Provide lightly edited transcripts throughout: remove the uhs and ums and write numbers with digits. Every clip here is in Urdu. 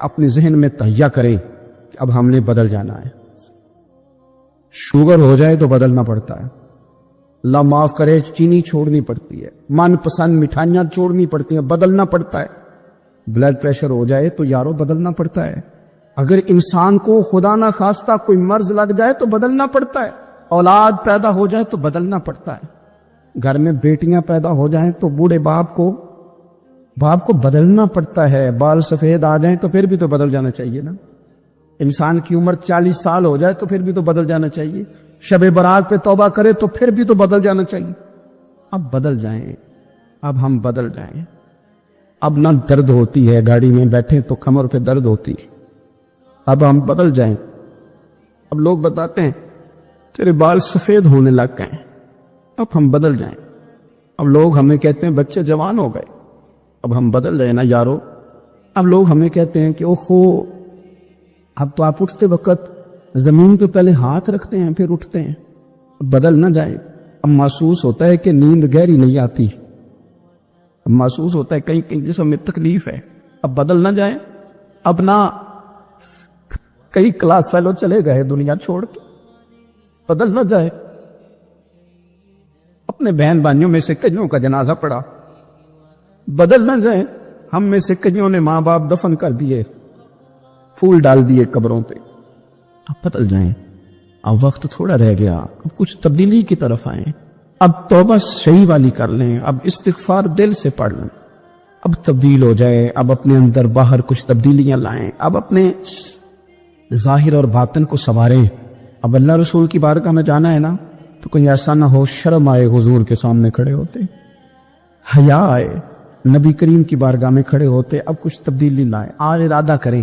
اپنے ذہن میں تہیہ کریں کہ اب ہم نے بدل جانا ہے. شوگر ہو جائے تو بدلنا پڑتا ہے, اللہ معاف کرے چینی چھوڑنی پڑتی ہے, من پسند مٹھائیاں چھوڑنی پڑتی ہیں, بدلنا پڑتا ہے. بلڈ پریشر ہو جائے تو یارو بدلنا پڑتا ہے. اگر انسان کو خدا نہ خواستہ کوئی مرض لگ جائے تو بدلنا پڑتا ہے. اولاد پیدا ہو جائے تو بدلنا پڑتا ہے. گھر میں بیٹیاں پیدا ہو جائیں تو بوڑھے باپ کو بدلنا پڑتا ہے. بال سفید آ جائیں تو پھر بھی تو بدل جانا چاہیے نا. انسان کی عمر 40 سال ہو جائے تو پھر بھی تو بدل جانا چاہیے. شب برات پہ توبہ کرے تو پھر بھی تو بدل جانا چاہیے. اب بدل جائیں, اب ہم بدل جائیں. اب نہ درد ہوتی ہے, گاڑی میں بیٹھے تو کمر پہ درد ہوتی ہے. اب ہم بدل جائیں. اب لوگ بتاتے ہیں تیرے بال سفید ہونے لگ گئے. اب ہم بدل جائیں. اب لوگ ہمیں کہتے ہیں بچے جوان ہو گئے. اب ہم بدل رہے نا یارو. اب لوگ ہمیں کہتے ہیں کہ اوہو اب تو آپ اٹھتے وقت زمین پہ پہلے ہاتھ رکھتے ہیں پھر اٹھتے ہیں. بدل نہ جائیں. اب محسوس ہوتا ہے کہ نیند گہری نہیں آتی. اب محسوس ہوتا ہے کہیں کہیں جسم میں تکلیف ہے. اب بدل نہ جائیں. اب نہ کئی کلاس فیلو چلے گئے دنیا چھوڑ کے, بدل نہ جائے. اپنے بہن بھائیوں میں سے کئیوں کا جنازہ پڑا, بدل نہ جائیں. ہم میں سے کئیوں نے ماں باپ دفن کر دیے, پھول ڈال دیے قبروں پہ. اب بدل جائیں. اب وقت تھوڑا رہ گیا, اب کچھ تبدیلی کی طرف آئیں. اب توبہ صحیح والی کر لیں. اب استغفار دل سے پڑھ لیں. اب تبدیل ہو جائے. اب اپنے اندر باہر کچھ تبدیلیاں لائیں. اب اپنے ظاہر اور باطن کو سنواریں. اب اللہ رسول کی بارگاہ میں جانا ہے نا تو کوئی ایسا نہ ہو شرم آئے حضور کے سامنے کھڑے ہوتے, حیا آئے نبی کریم کی بارگاہ میں کھڑے ہوتے. اب کچھ تبدیلی لائیں. آج ارادہ کریں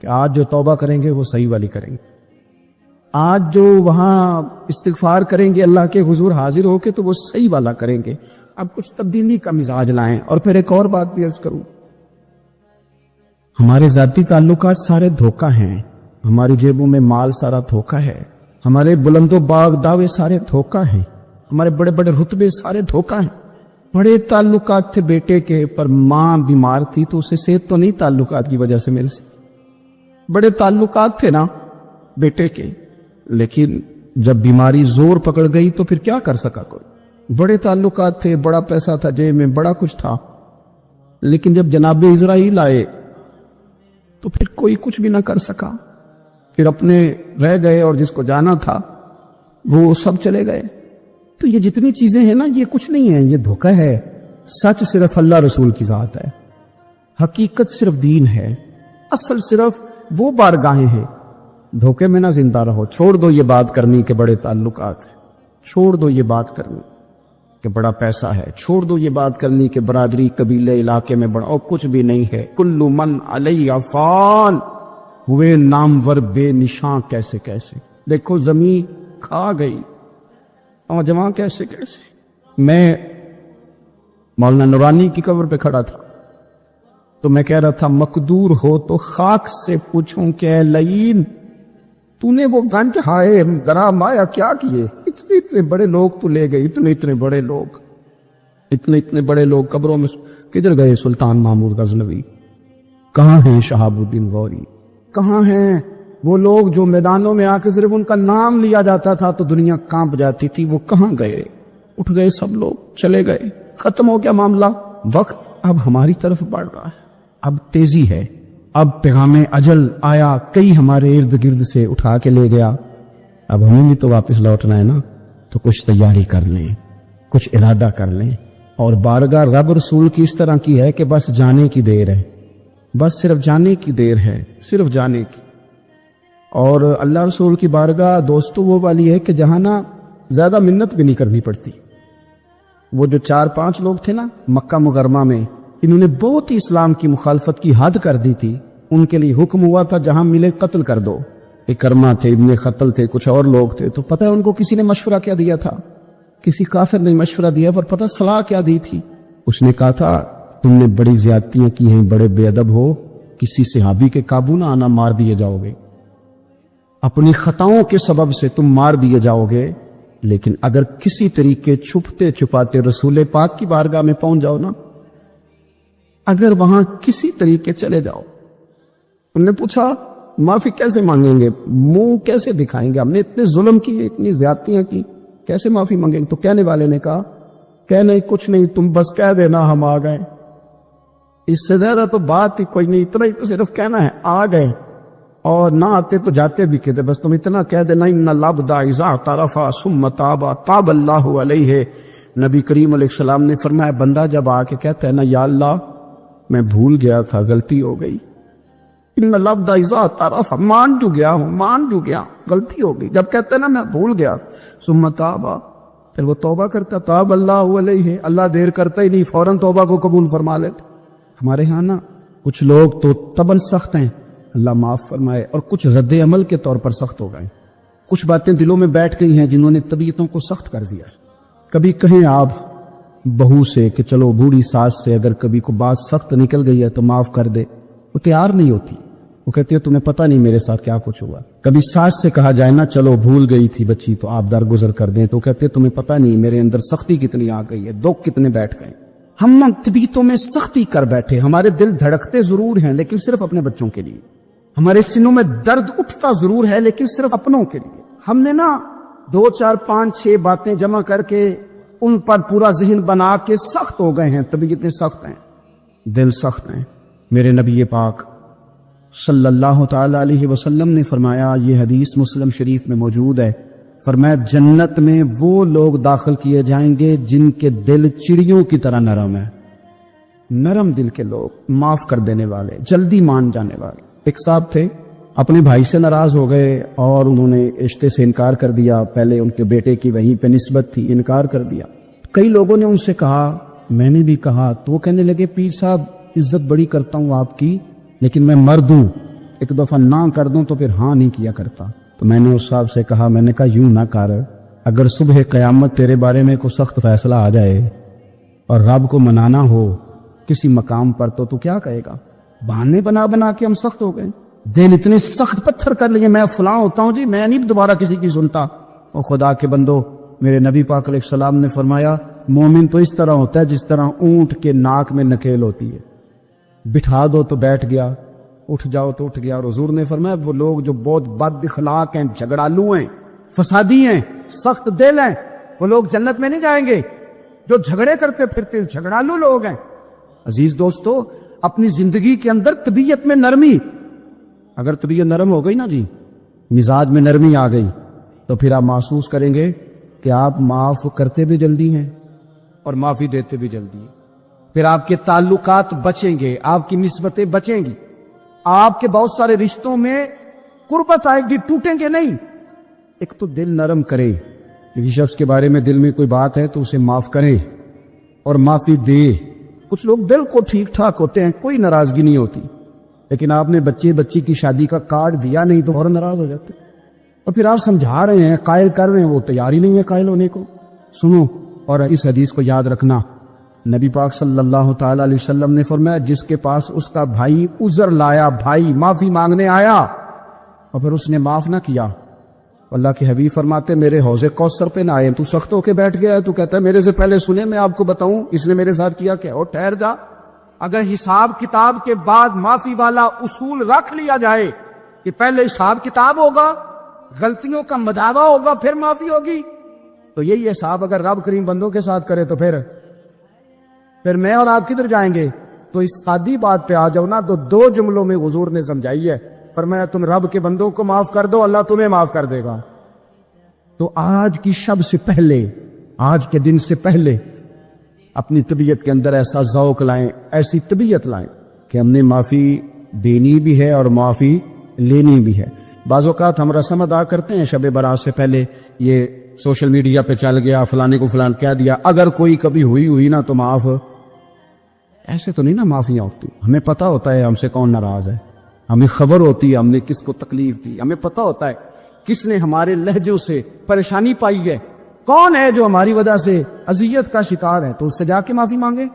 کہ آج جو توبہ کریں گے وہ صحیح والی کریں گے. آج جو وہاں استغفار کریں گے اللہ کے حضور حاضر ہو کے تو وہ صحیح والا کریں گے. اب کچھ تبدیلی کا مزاج لائیں. اور پھر ایک اور بات بھی عرض کروں, ہمارے ذاتی تعلقات سارے دھوکہ ہیں. ہماری جیبوں میں مال سارا دھوکہ ہے. ہمارے بلند و باغ دعوے سارے دھوکہ ہیں. ہمارے بڑے بڑے رتبے سارے دھوکہ ہیں. بڑے تعلقات تھے بیٹے کے, پر ماں بیمار تھی تو اسے صحت تو نہیں تعلقات کی وجہ سے میرے سے. بڑے تعلقات تھے نا بیٹے کے, لیکن جب بیماری زور پکڑ گئی تو پھر کیا کر سکا کوئی. بڑے تعلقات تھے, بڑا پیسہ تھا جیب میں, بڑا کچھ تھا, لیکن جب جناب اسرائیل آئے تو پھر کوئی کچھ بھی نہ کر سکا. پھر اپنے رہ گئے اور جس کو جانا تھا وہ سب چلے گئے. تو یہ جتنی چیزیں ہیں نا یہ کچھ نہیں ہے, یہ دھوکہ ہے. سچ صرف اللہ رسول کی ذات ہے, حقیقت صرف دین ہے, اصل صرف وہ بارگاہیں ہیں. دھوکے میں نہ زندہ رہو. چھوڑ دو یہ بات کرنی کہ بڑے تعلقات ہیں, چھوڑ دو یہ بات کرنی کہ بڑا پیسہ ہے, چھوڑ دو یہ بات کرنی کہ برادری قبیلے علاقے میں بڑا, اور کچھ بھی نہیں ہے. کل من علیہ فان, ہوئے نامور بے نشاں کیسے کیسے. دیکھو زمین کھا گئی اور جمع کیسے کیسے. میں مولانا نورانی کی قبر پہ کھڑا تھا تو میں کہہ رہا تھا مقدور ہو تو خاک سے پوچھوں کہ اے لعین تو نے وہ گنج ہائے درا مایا کیا کیے. اتنے اتنے بڑے لوگ تو لے گئے, اتنے اتنے بڑے لوگ, اتنے اتنے بڑے لوگ قبروں میں کدھر گئے. سلطان محمود غزنوی کہاں ہیں, شہاب الدین غوری کہاں ہیں. وہ لوگ جو میدانوں میں آ کے صرف ان کا نام لیا جاتا تھا تو دنیا کانپ جاتی تھی, وہ کہاں گئے. اٹھ گئے سب لوگ, چلے گئے, ختم ہو گیا معاملہ. وقت اب ہماری طرف بڑھ رہا ہے, اب تیزی ہے. اب پیغام اجل آیا, کئی ہمارے ارد گرد سے اٹھا کے لے گیا. اب ہمیں بھی تو واپس لوٹنا ہے نا, تو کچھ تیاری کر لیں, کچھ ارادہ کر لیں. اور بارگاہ رب رسول کی اس طرح کی ہے کہ بس جانے کی دیر ہے, بس صرف جانے کی دیر ہے, صرف جانے کی. اور اللہ رسول کی بارگاہ دوستو وہ والی ہے کہ جہاں نا زیادہ منت بھی نہیں کرنی پڑتی. وہ جو 4-5 لوگ تھے نا مکہ مکرمہ میں, انہوں نے بہت ہی اسلام کی مخالفت کی حد کر دی تھی. ان کے لیے حکم ہوا تھا جہاں ملے قتل کر دو. اکرمہ تھے, ابن خطل تھے, کچھ اور لوگ تھے. تو پتہ ہے ان کو کسی نے مشورہ کیا دیا تھا؟ کسی کافر نے مشورہ دیا, پر پتہ صلاح کیا دی تھی؟ اس نے کہا تھا تم نے بڑی زیادتیاں کی ہیں, بڑے بے ادب ہو, کسی صحابی کے قابو نہ آنا, مار دیے جاؤ گے. اپنی خطاؤں کے سبب سے تم مار دیے جاؤ گے. لیکن اگر کسی طریقے چھپتے چھپاتے رسول پاک کی بارگاہ میں پہنچ جاؤ نا, اگر وہاں کسی طریقے چلے جاؤ انہوں نے پوچھا معافی کیسے مانگیں گے, منہ کیسے دکھائیں گے, ہم نے اتنے ظلم کیے, اتنی زیادتیاں کی, کیسے معافی مانگیں گے؟ تو کہنے والے نے کہا کہ نہیں کچھ نہیں, تم بس کہہ دینا ہم آ گئے. اس سے زیادہ تو بات ہی کوئی نہیں, اتنا ہی تو صرف کہنا ہے آ گئے, اور نہ آتے تو جاتے بھی کہتے, بس تم اتنا کہہ دینا ان العبد اذا اعترف ثم تاب تاب اللہ علیہ. نبی کریم علیہ السلام نے فرمایا بندہ جب آ کے کہتا ہے نا یا اللہ میں بھول گیا تھا, غلطی ہو گئی, ان العبد اذا اعترف, مان جو گیا ہوں, مان جو گیا, غلطی ہو گئی, جب کہتا ہے نا میں بھول گیا, ثم تاب, پھر وہ توبہ کرتا, تاب اللہ علیہ, اللہ دیر کرتا ہی نہیں, فوراً توبہ کو قبول فرما لیتے. ہمارے ہاں نا کچھ لوگ تو طبعاً سخت ہیں, اللہ معاف فرمائے, اور کچھ رد عمل کے طور پر سخت ہو گئے. کچھ باتیں دلوں میں بیٹھ گئی ہیں جنہوں نے طبیعتوں کو سخت کر دیا. کبھی کہیں آپ بہو سے کہ چلو بوڑھی ساس سے اگر کبھی کو بات سخت نکل گئی ہے تو معاف کر دے, وہ تیار نہیں ہوتی, وہ کہتی ہے تمہیں پتہ نہیں میرے ساتھ کیا کچھ ہوا. کبھی ساس سے کہا جائے نا چلو بھول گئی تھی بچی تو آپ درگزر کر دیں, تو کہتے ہیں تمہیں پتہ نہیں میرے اندر سختی کتنی آ گئی ہے, دکھ کتنے بیٹھ گئے. ہم طبیعتوں میں سختی کر بیٹھے, ہمارے دل دھڑکتے ضرور ہیں لیکن صرف اپنے بچوں کے لیے, ہمارے سینوں میں درد اٹھتا ضرور ہے لیکن صرف اپنوں کے لیے. ہم نے نا 2 4 5 6 باتیں جمع کر کے ان پر پورا ذہن بنا کے سخت ہو گئے ہیں, طبیعتیں سخت ہیں, دل سخت ہیں. میرے نبی پاک صلی اللہ تعالی علیہ وسلم نے فرمایا, یہ حدیث مسلم شریف میں موجود ہے, فرمایا جنت میں وہ لوگ داخل کیے جائیں گے جن کے دل چڑیوں کی طرح نرم ہے. نرم دل کے لوگ, معاف کر دینے والے, جلدی مان جانے والے. ایک صاحب تھے اپنے بھائی سے ناراض ہو گئے اور انہوں نے رشتے سے انکار کر دیا. پہلے ان کے بیٹے کی وہیں پہ نسبت تھی, انکار کر دیا. کئی لوگوں نے ان سے کہا, میں نے بھی کہا, تو وہ کہنے لگے پیر صاحب عزت بڑی کرتا ہوں آپ کی لیکن میں مرد ہوں, ایک دفعہ نہ کر دوں تو پھر ہاں نہیں کیا کرتا. تو میں نے اس صاحب سے کہا, میں نے کہا یوں نہ کر, اگر صبح قیامت تیرے بارے میں کوئی سخت فیصلہ آ جائے اور رب کو منانا ہو کسی مقام پر تو کیا کہے گا؟ بہانے بنا بنا کے ہم سخت ہو گئے, دل اتنے سخت پتھر کر لیے, میں فلاں ہوتا ہوں جی, میں نہیں دوبارہ کسی کی سنتا. اور خدا کے بندو, میرے نبی پاک علیہ السلام نے فرمایا مومن تو اس طرح ہوتا ہے جس طرح اونٹ کے ناک میں نکیل ہوتی ہے, بٹھا دو تو بیٹھ گیا, اٹھ جاؤ تو اٹھ گیا. اور حضور نے فرمایا وہ لوگ جو بہت بد اخلاق ہیں, جھگڑالو ہیں, فسادی ہیں, سخت دل ہیں, وہ لوگ جنت میں نہیں جائیں گے. جو جھگڑے کرتے پھرتے جھگڑالو لوگ ہیں. عزیز دوستو, اپنی زندگی کے اندر طبیعت میں نرمی, اگر طبیعت نرم ہو گئی نا جی, مزاج میں نرمی آ گئی, تو پھر آپ محسوس کریں گے کہ آپ معاف کرتے بھی جلدی ہیں اور معافی دیتے بھی جلدی ہیں. پھر آپ کے تعلقات بچیں گے, آپ کی نسبتیں بچیں گی, آپ کے بہت سارے رشتوں میں قربت آئے گی, ٹوٹیں گے نہیں. ایک تو دل نرم کرے, کسی شخص کے بارے میں دل میں کوئی بات ہے تو اسے معاف کرے اور معافی دے. کچھ لوگ دل کو ٹھیک ٹھاک ہوتے ہیں, کوئی ناراضگی نہیں ہوتی, لیکن آپ نے بچی کی شادی کا کارڈ دیا نہیں تو اور ناراض ہو جاتے. اور پھر آپ سمجھا رہے ہیں, قائل کر رہے ہیں, وہ تیار ہی نہیں ہے قائل ہونے کو. سنو اور اس حدیث کو یاد رکھنا, نبی پاک صلی اللہ تعالی علیہ وسلم نے فرمایا جس کے پاس اس کا بھائی عذر لایا, بھائی معافی مانگنے آیا اور پھر اس نے معاف نہ کیا, اللہ کے حبیب فرماتے میرے حوض کوثر پہ نہ آئے. تو سخت ہو کے بیٹھ گیا ہے, تو کہتا ہے میرے سے پہلے سنے, میں آپ کو بتاؤں اس نے میرے ساتھ کیا کیا. اور ٹھہر جا, اگر حساب کتاب کے بعد معافی والا اصول رکھ لیا جائے کہ پہلے حساب کتاب ہوگا, غلطیوں کا مداوع ہوگا, پھر معافی ہوگی, تو یہی حساب اگر رب کریم بندوں کے ساتھ کرے تو پھر میں اور آپ کدھر جائیں گے. تو اس سادی بات پہ آ جاؤ نا, تو 2 جملوں میں حضور نے سمجھائی ہے. فرمایا تم رب کے بندوں کو معاف کر دو, اللہ تمہیں معاف کر دے گا. تو آج کی شب سے پہلے, آج کے دن سے پہلے اپنی طبیعت کے اندر ایسا ذوق لائیں, ایسی طبیعت لائیں کہ ہم نے معافی دینی بھی ہے اور معافی لینی بھی ہے. بعض اوقات ہم رسم ادا کرتے ہیں شب برات سے پہلے, یہ سوشل میڈیا پہ چل گیا, فلانے کو فلان کہہ دیا, اگر کوئی کبھی ہوئی نا تو معاف. ایسے تو نہیں نا معافیاں ہوتی. ہمیں پتہ ہوتا ہے ہم سے کون ناراض ہے, ہمیں خبر ہوتی ہے ہم نے کس کو تکلیف دی, ہمیں پتہ ہوتا ہے کس نے ہمارے لہجوں سے پریشانی پائی ہے, کون ہے جو ہماری وجہ سے اذیت کا شکار ہے, تو اس سے جا کے معافی مانگے,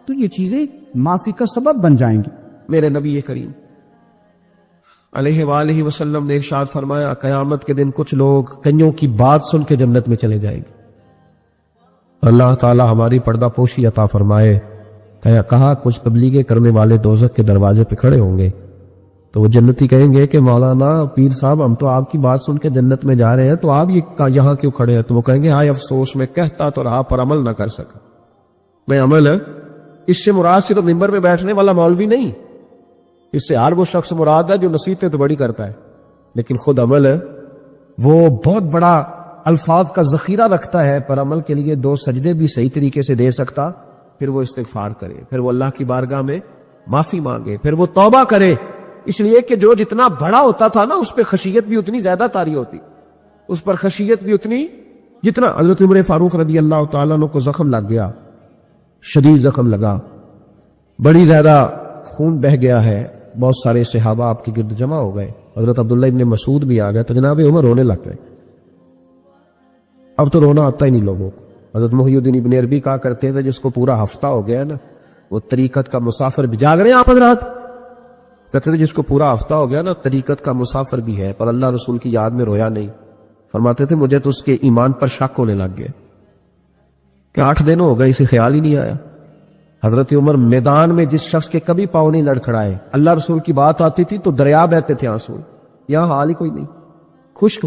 تو یہ چیزیں معافی کا سبب بن جائیں گی. میرے نبی کریم علیہ وآلہ وسلم نے ارشاد فرمایا قیامت کے دن کچھ لوگ کئیوں کی بات سن کے جنت میں چلے جائیں گے. اللہ تعالی ہماری پردہ پوشی عطا فرمائے. کہا کچھ تبلیغیں کرنے والے دوزخ کے دروازے پہ کھڑے ہوں گے, تو وہ جنتی کہیں گے کہ مولانا پیر صاحب ہم تو آپ کی بات سن کے جنت میں جا رہے ہیں، تو آپ یہاں کیوں کھڑے ہیں؟ تو وہ کہیں گے ہائے افسوس، میں کہتا تو رہا پر عمل نہ کر سکا۔ میں عمل ہے، اس سے مراد صرف ممبر پہ بیٹھنے والا مولوی نہیں، اس سے ہر وہ شخص مراد ہے جو نصیحتیں تو بڑی کرتا ہے لیکن خود عمل ہے وہ بہت بڑا الفاظ کا ذخیرہ رکھتا ہے، پر عمل کے لیے 2 سجدے بھی صحیح طریقے سے دے سکتا، پھر وہ استغفار کرے، پھر وہ اللہ کی بارگاہ میں معافی مانگے، پھر وہ توبہ کرے، اس لیے کہ جو جتنا بڑا ہوتا تھا نا اس پہ خشیت بھی اتنی زیادہ طاری ہوتی، اس پر خشیت بھی اتنی، جتنا حضرت عمر فاروق رضی اللہ تعالیٰ عنہ کو زخم لگ گیا، شدید زخم لگا، بڑی زیادہ خون بہ گیا ہے، بہت سارے صحابہ آپ کے گرد جمع ہو گئے، حضرت عبداللہ ابن مسعود بھی آ گئے، تو جناب عمر رونے لگ گئے۔ اب تو رونا آتا ہی نہیں لوگوں کو۔ حضرت محی الدین ابن عربی کہا کرتے تھے جس کو پورا ہفتہ ہو گیا ہے نا، وہ طریقت کا مسافر بھی، جاگ رہے ہیں آپ حضرات؟ کہتے تھے جس کو پورا ہفتہ ہو گیا نا طریقت کا مسافر بھی ہے، پر اللہ رسول کی یاد میں رویا نہیں۔ فرماتے تھے مجھے تو اس کے ایمان پر شک ہونے لگ گئے کہ 8 دن ہو گئے، اسے خیال ہی نہیں آیا۔ حضرت عمر میدان میں جس شخص کے کبھی پاؤں نہیں لڑکھڑائے، اللہ رسول کی بات آتی تھی تو دریا بہتے تھے آنسو، یہاں حال ہی کوئی نہیں، خشک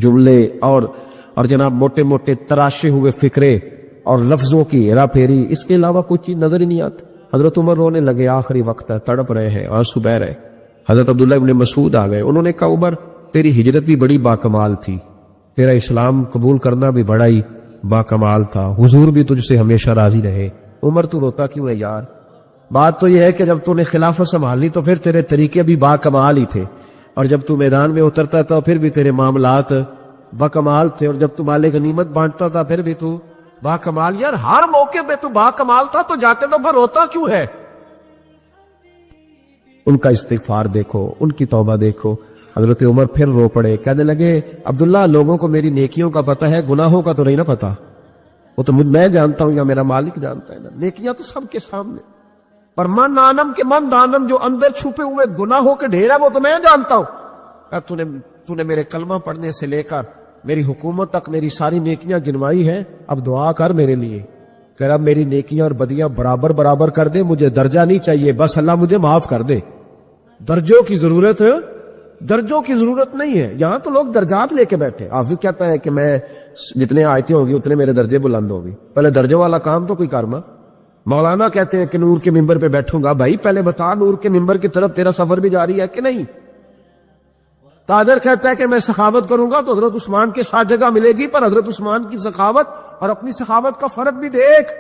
جملے اور جناب موٹے موٹے تراشے ہوئے فکرے اور لفظوں کی ہیرا پھیری، اس کے علاوہ کوئی چیز نظر ہی نہیں آتی۔ حضرت عمر رونے لگے، آخری وقت ہے، تڑپ رہے ہیں، آنسو بہ رہے۔ حضرت عبداللہ ابن مسعود آ گئے، انہوں نے کہا عمر تیری ہجرت بھی بڑی باکمال تھی، تیرا اسلام قبول کرنا بھی بڑا ہی باکمال تھا، حضور بھی تجھ سے ہمیشہ راضی رہے۔ عمر تو روتا کیوں ہے یار؟ بات تو یہ ہے کہ جب تو نے خلافت سنبھالی تو پھر تیرے طریقے بھی باکمال ہی تھے، اور جب تو میدان میں اترتا تھا پھر بھی تیرے معاملات باکمال تھے، اور جب تو مال غنیمت بانٹتا تھا پھر بھی تو باکمال۔ یار ہر موقع پہ تو باکمال تھا، تو جاتے تو پھر روتا کیوں ہے؟ ان کا استغفار دیکھو، ان کی توبہ دیکھو۔ حضرت عمر پھر رو پڑے، کہنے لگے عبداللہ لوگوں کو میری نیکیوں کا پتہ ہے، گناہوں کا تو نہیں نا پتہ، وہ تو میں جانتا ہوں یا میرا مالک جانتا ہے نا، نیکیاں تو سب کے سامنے، پر من آنم کے من دانم، جو اندر چھپے ہوئے گناہوں کے ڈھیر ہے وہ تو میں جانتا ہوں۔ تو نے میرے کلمہ پڑھنے سے لے کر میری حکومت تک میری ساری نیکیاں گنوائی ہیں، اب دعا کر میرے لیے کہ رب میری نیکیاں اور بدیاں برابر کر دے، مجھے درجہ نہیں چاہیے، بس اللہ مجھے معاف کر دے۔ درجوں کی ضرورت نہیں ہے، یہاں تو لوگ درجات لے کے بیٹھے۔ حافظ کہتا ہے کہ میں جتنے آیتیں ہوں گی اتنے میرے درجے بلند ہوگی، پہلے درجوں والا کام تو کوئی کرنا۔ مولانا کہتے ہیں کہ نور کے ممبر پہ بیٹھوں گا، بھائی پہلے بتا نور کے ممبر کی طرف تیرا سفر بھی جاری ہے کہ نہیں؟ تاجر کہتا ہے کہ میں سخاوت کروں گا تو حضرت عثمان کے ساتھ جگہ ملے گی، پر حضرت عثمان کی سخاوت اور اپنی سخاوت کا فرق بھی دیکھ۔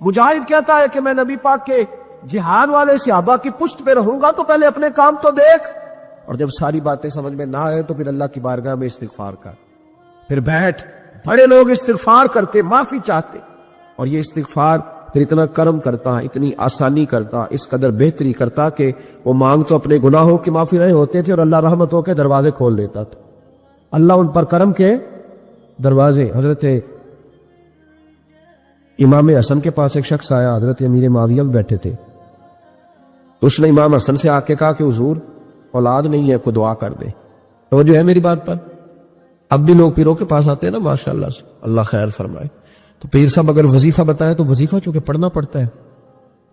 مجاہد کہتا ہے کہ میں نبی پاک کے جہاد والے صحابہ کی پشت پہ رہوں گا، تو پہلے اپنے کام تو دیکھ۔ اور جب ساری باتیں سمجھ میں نہ آئے تو پھر اللہ کی بارگاہ میں استغفار کر، پھر بیٹھ۔ بڑے لوگ استغفار کرتے، معافی چاہتے، اور یہ استغفار پھر اتنا کرم کرتا، اتنی آسانی کرتا، اس قدر بہتری کرتا کہ وہ مانگ تو اپنے گناہوں کی معافی رہے ہوتے تھے اور اللہ رحمتوں کے دروازے کھول دیتا تھا، اللہ ان پر کرم کے دروازے۔ حضرت امام حسن کے پاس ایک شخص آیا، حضرت امیر معاویہ بھی بیٹھے تھے، تو اس نے امام حسن سے آ کے کہا کہ حضور اولاد نہیں ہے، کوئی دعا کر دے۔ تو جو ہے میری بات پر اب بھی لوگ پیروں کے پاس آتے ہیں نا، ماشاءاللہ سے، اللہ خیر فرمائے، تو پیر صاحب اگر وظیفہ بتائے تو وظیفہ چونکہ پڑھنا پڑتا ہے،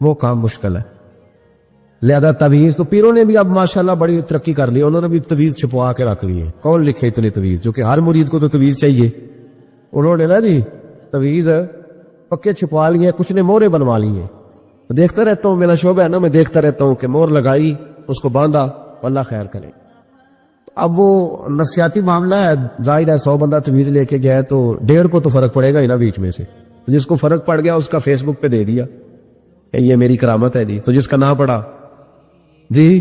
وہ کام مشکل ہے، لہذا تویز تو پیروں نے بھی اب ماشاءاللہ بڑی ترقی کر لی، انہوں نے بھی تویز چھپوا کے رکھ لی ہے۔ کون لکھے اتنے تویز؟ جو کہ ہر مرید کو تو تویز چاہیے، انہوں نے نا جی تویز پکے چھپوا لیے، کچھ نے مورے بنوا لی ہیں۔ دیکھتا رہتا ہوں، میرا شعبہ ہے نا، میں دیکھتا رہتا ہوں کہ مور لگائی، اس کو باندھا، اللہ خیر کرے۔ اب وہ نفسیاتی معاملہ ہے، ظاہر ہے 100 بندہ تویز لے کے گیا تو 1.5 کو تو فرق پڑے گا ہی نا بیچ میں سے، تو جس کو فرق پڑ گیا اس کا فیس بک پہ دے دیا کہ یہ میری کرامت ہے جی، تو جس کا نہ پڑا جی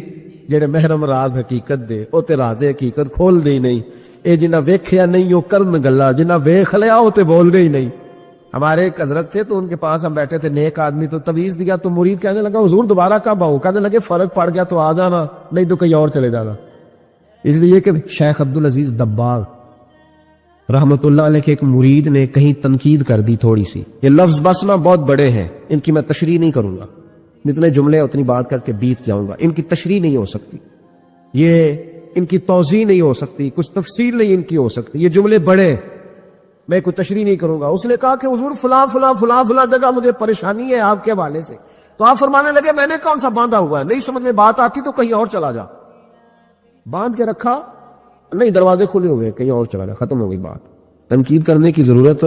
جڑے محرم راز حقیقت دے او تے راز حقیقت کھول دے نہیں، اے جنہ ویکھیا نہیں او کرن گلا، جنہ ویکھ لیا او تے بول دے ہی نہیں۔ ہمارے ایک حضرت تھے تو ان کے پاس ہم بیٹھے تھے، نیک آدمی، تو تویز دیا تو مرید کہنے لگا حضور دوبارہ کب آؤں؟ کہنے لگے فرق پڑ گیا تو آ جانا، نہیں تو کہیں اور چلے جانا۔ اس لیے کہ شیخ عبدالعزیز دباغ رحمت اللہ علیہ کے ایک مرید نے کہیں تنقید کر دی تھوڑی سی، یہ لفظ بس نا بہت بڑے ہیں، ان کی میں تشریح نہیں کروں گا، جتنے جملے اتنی بات کر کے بیت جاؤں گا، ان کی تشریح نہیں ہو سکتی، یہ ان کی توضیح نہیں ہو سکتی، کچھ تفصیل نہیں ان کی ہو سکتی، یہ جملے بڑے، میں کوئی تشریح نہیں کروں گا۔ اس نے کہا کہ حضور فلاں فلاں فلاں فلاں جگہ مجھے پریشانی ہے آپ کے حوالے سے، تو آپ فرمانے لگے میں نے کون سا باندھا ہوا ہے، نہیں سمجھ میں بات آتی تو کہیں اور چلا جا. باندھ کے رکھا، نہیں دروازے کھلے ہوئے کہیں اور چلا جا، ختم ہو گئی بات. تنقید کرنے کی ضرورت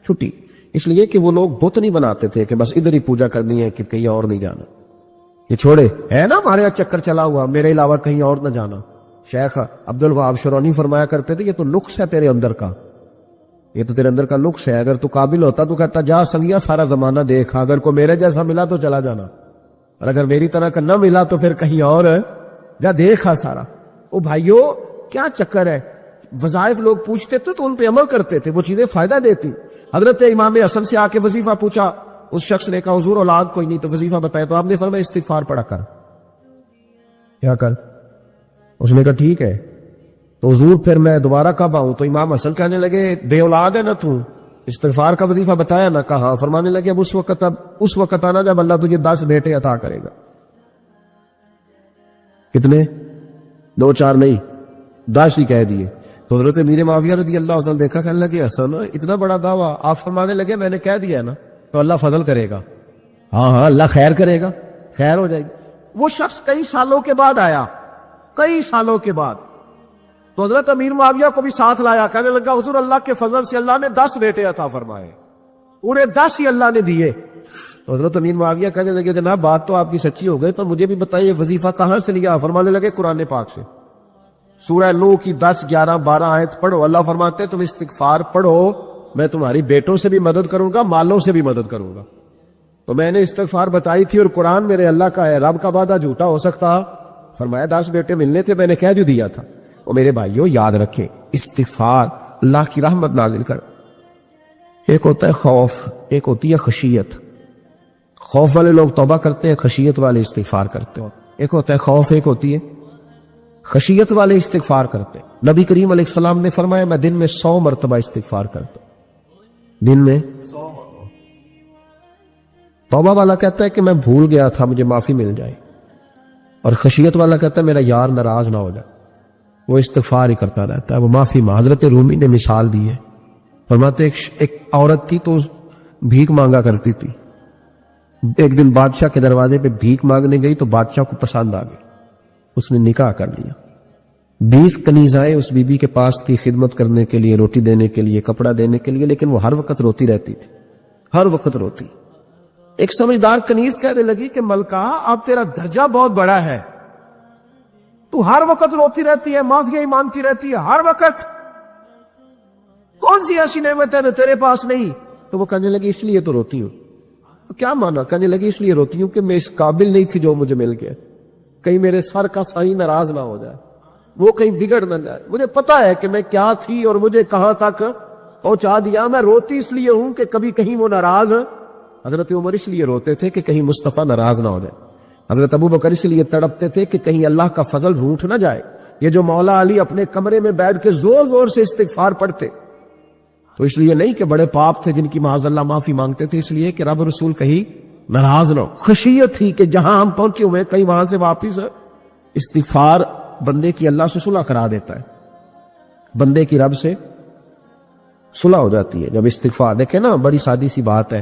چھٹی. اس لیے کہ وہ لوگ بت نہیں بناتے تھے کہ بس ادھر ہی پوجا کرنی ہے کہ کہیں اور نہیں جانا. یہ چھوڑے ہے نا ہمارے یہاں چکر چلا ہوا، میرے علاوہ کہیں اور نہ جانا. شیخ عبد الوہاب شرونی فرمایا کرتے تھے یہ تو نقص ہے تیرے اندر کا، یہ تو تیرے اندر کا نقص ہے. اگر تو قابل ہوتا تو کہتا جا سنگیا سارا زمانہ دیکھ، اگر کو میرے جیسا ملا تو چلا جانا، اور اگر میری طرح کا نہ ملا تو پھر کہیں اور جا دیکھا سارا. او بھائیو کیا چکر ہے، وظائف لوگ پوچھتے تھے تو ان پہ عمل کرتے تھے، وہ چیزیں فائدہ دیتی. حضرت امام حسن سے آ کے وظیفہ پوچھا اس شخص نے، کہا حضور اولاد کوئی نہیں تو وظیفہ بتایا، تو آپ نے فرمایا استغفار پڑھا کر. کیا کر؟ اس نے کہا ٹھیک ہے. تو حضور پھر میں دوبارہ کب آؤں؟ تو امام حسن کہنے لگے بے اولاد ہے نا تو، استغفار کا وظیفہ بتایا نا؟ کہا. فرمانے لگے اب اس وقت آنا جب اللہ تجھے 10 بیٹے عطا کرے گا. کتنے؟ 2 4 نہیں 10 ہی کہہ دیے. تو حضرت امیر معاویہ رضی اللہ عنہ دیکھا، کہنے لگے حسن اتنا بڑا دعویٰ. آپ فرمانے لگے میں نے کہہ دیا ہے نا تو اللہ فضل کرے گا. ہاں اللہ خیر کرے گا، خیر ہو جائے گی. وہ شخص کئی سالوں کے بعد آیا، کئی سالوں کے بعد، تو حضرت امیر معاویہ کو بھی ساتھ لایا. کہنے لگا حضور اللہ کے فضل سے اللہ نے 10 بیٹے عطا فرمائے، پورے 10 ہی اللہ نے دیے. تو حضرت امیر معاویہ کہنے لگے جناب بات تو آپ کی سچی ہو گئی، پر مجھے بھی بتائیے وظیفہ کہاں سے لیا؟ فرمانے لگے قرآن پاک سے. سورہ نوح کی 10 11 12 آیت پڑھو. اللہ فرماتے تم استغفار پڑھو، میں تمہاری بیٹوں سے بھی مدد کروں گا، مالوں سے بھی مدد کروں گا. تو میں نے استغفار بتائی تھی اور قرآن میرے اللہ کا ہے، رب کا وعدہ جھوٹا ہو سکتا؟ فرمایا 10 بیٹے ملنے تھے، میں نے کہہ جو دیا تھا. اور میرے بھائیوں یاد رکھیں استغفار اللہ کی رحمت نازل کر. ایک ہوتا ہے خوف، ایک ہوتی ہے خشیت. خوف والے لوگ توبہ کرتے ہیں، خشیت والے استغفار کرتے ہیں. ایک ہوتا ہے خوف، ایک ہوتی ہے خشیت والے استغفار کرتے ہیں. نبی کریم علیہ السلام نے فرمایا میں دن میں 100 مرتبہ استغفار کرتا ہوں، دن میں 100. توبہ والا کہتا ہے کہ میں بھول گیا تھا مجھے معافی مل جائے، اور خشیت والا کہتا ہے میرا یار ناراض نہ ہو جائے، وہ استغفار ہی کرتا رہتا ہے، وہ معافی مانگ. حضرت رومی نے مثال دی ہے، فرماتے ایک عورت تھی تو بھیک مانگا کرتی تھی. ایک دن بادشاہ کے دروازے پہ بھیک مانگنے گئی تو بادشاہ کو پسند آ گئی، اس نے نکاح کر لیا. 20 کنیزائیں اس بی بی کے پاس تھی خدمت کرنے کے لیے، روٹی دینے کے لیے، کپڑا دینے کے لیے، لیکن وہ ہر وقت روتی رہتی تھی، ہر وقت روتی. ایک سمجھدار کنیز کہنے لگی کہ ملکہ اب تیرا درجہ بہت بڑا ہے، تو ہر وقت روتی رہتی ہے، معافیاں ہی مانگتی رہتی ہے ہر وقت، کون سی ایسی نعمت ہے جو تیرے پاس نہیں؟ تو وہ کہنے لگی اس لیے تو روتی ہوں. کیا مانا؟ کہنے لگی اس لیے روتی ہوں کہ میں اس قابل نہیں تھی جو مجھے مل گیا، کہیں میرے سر کا سائیں ناراض نہ ہو جائے، وہ کہیں بگڑ نہ جائے. مجھے پتا ہے کہ میں کیا تھی اور مجھے کہاں تک پہنچا دیا. میں روتی اس لیے ہوں کہ کبھی کہیں وہ ناراض. حضرت عمر اس لیے روتے تھے کہ کہیں مصطفیٰ ناراض نہ ہو جائے. حضرت ابو بکر اس لیے تڑپتے تھے کہ کہیں اللہ کا فضل روٹھ نہ جائے. یہ جو مولا علی اپنے کمرے میں بیٹھ کے زور زور سے استغفار پڑھتے تو اس لیے نہیں کہ بڑے پاپ تھے جن کی معاذ اللہ معافی مانگتے تھے، اس لیے کہ رب رسول کہیں ناراض نہ ہو. خشیت تھی کہ جہاں ہم پہنچے ہوئے کہیں وہاں سے واپس. استغفار بندے کی اللہ سے صلح کرا دیتا ہے، بندے کی رب سے صلح ہو جاتی ہے جب استغفار. دیکھیں نا بڑی سادی سی بات ہے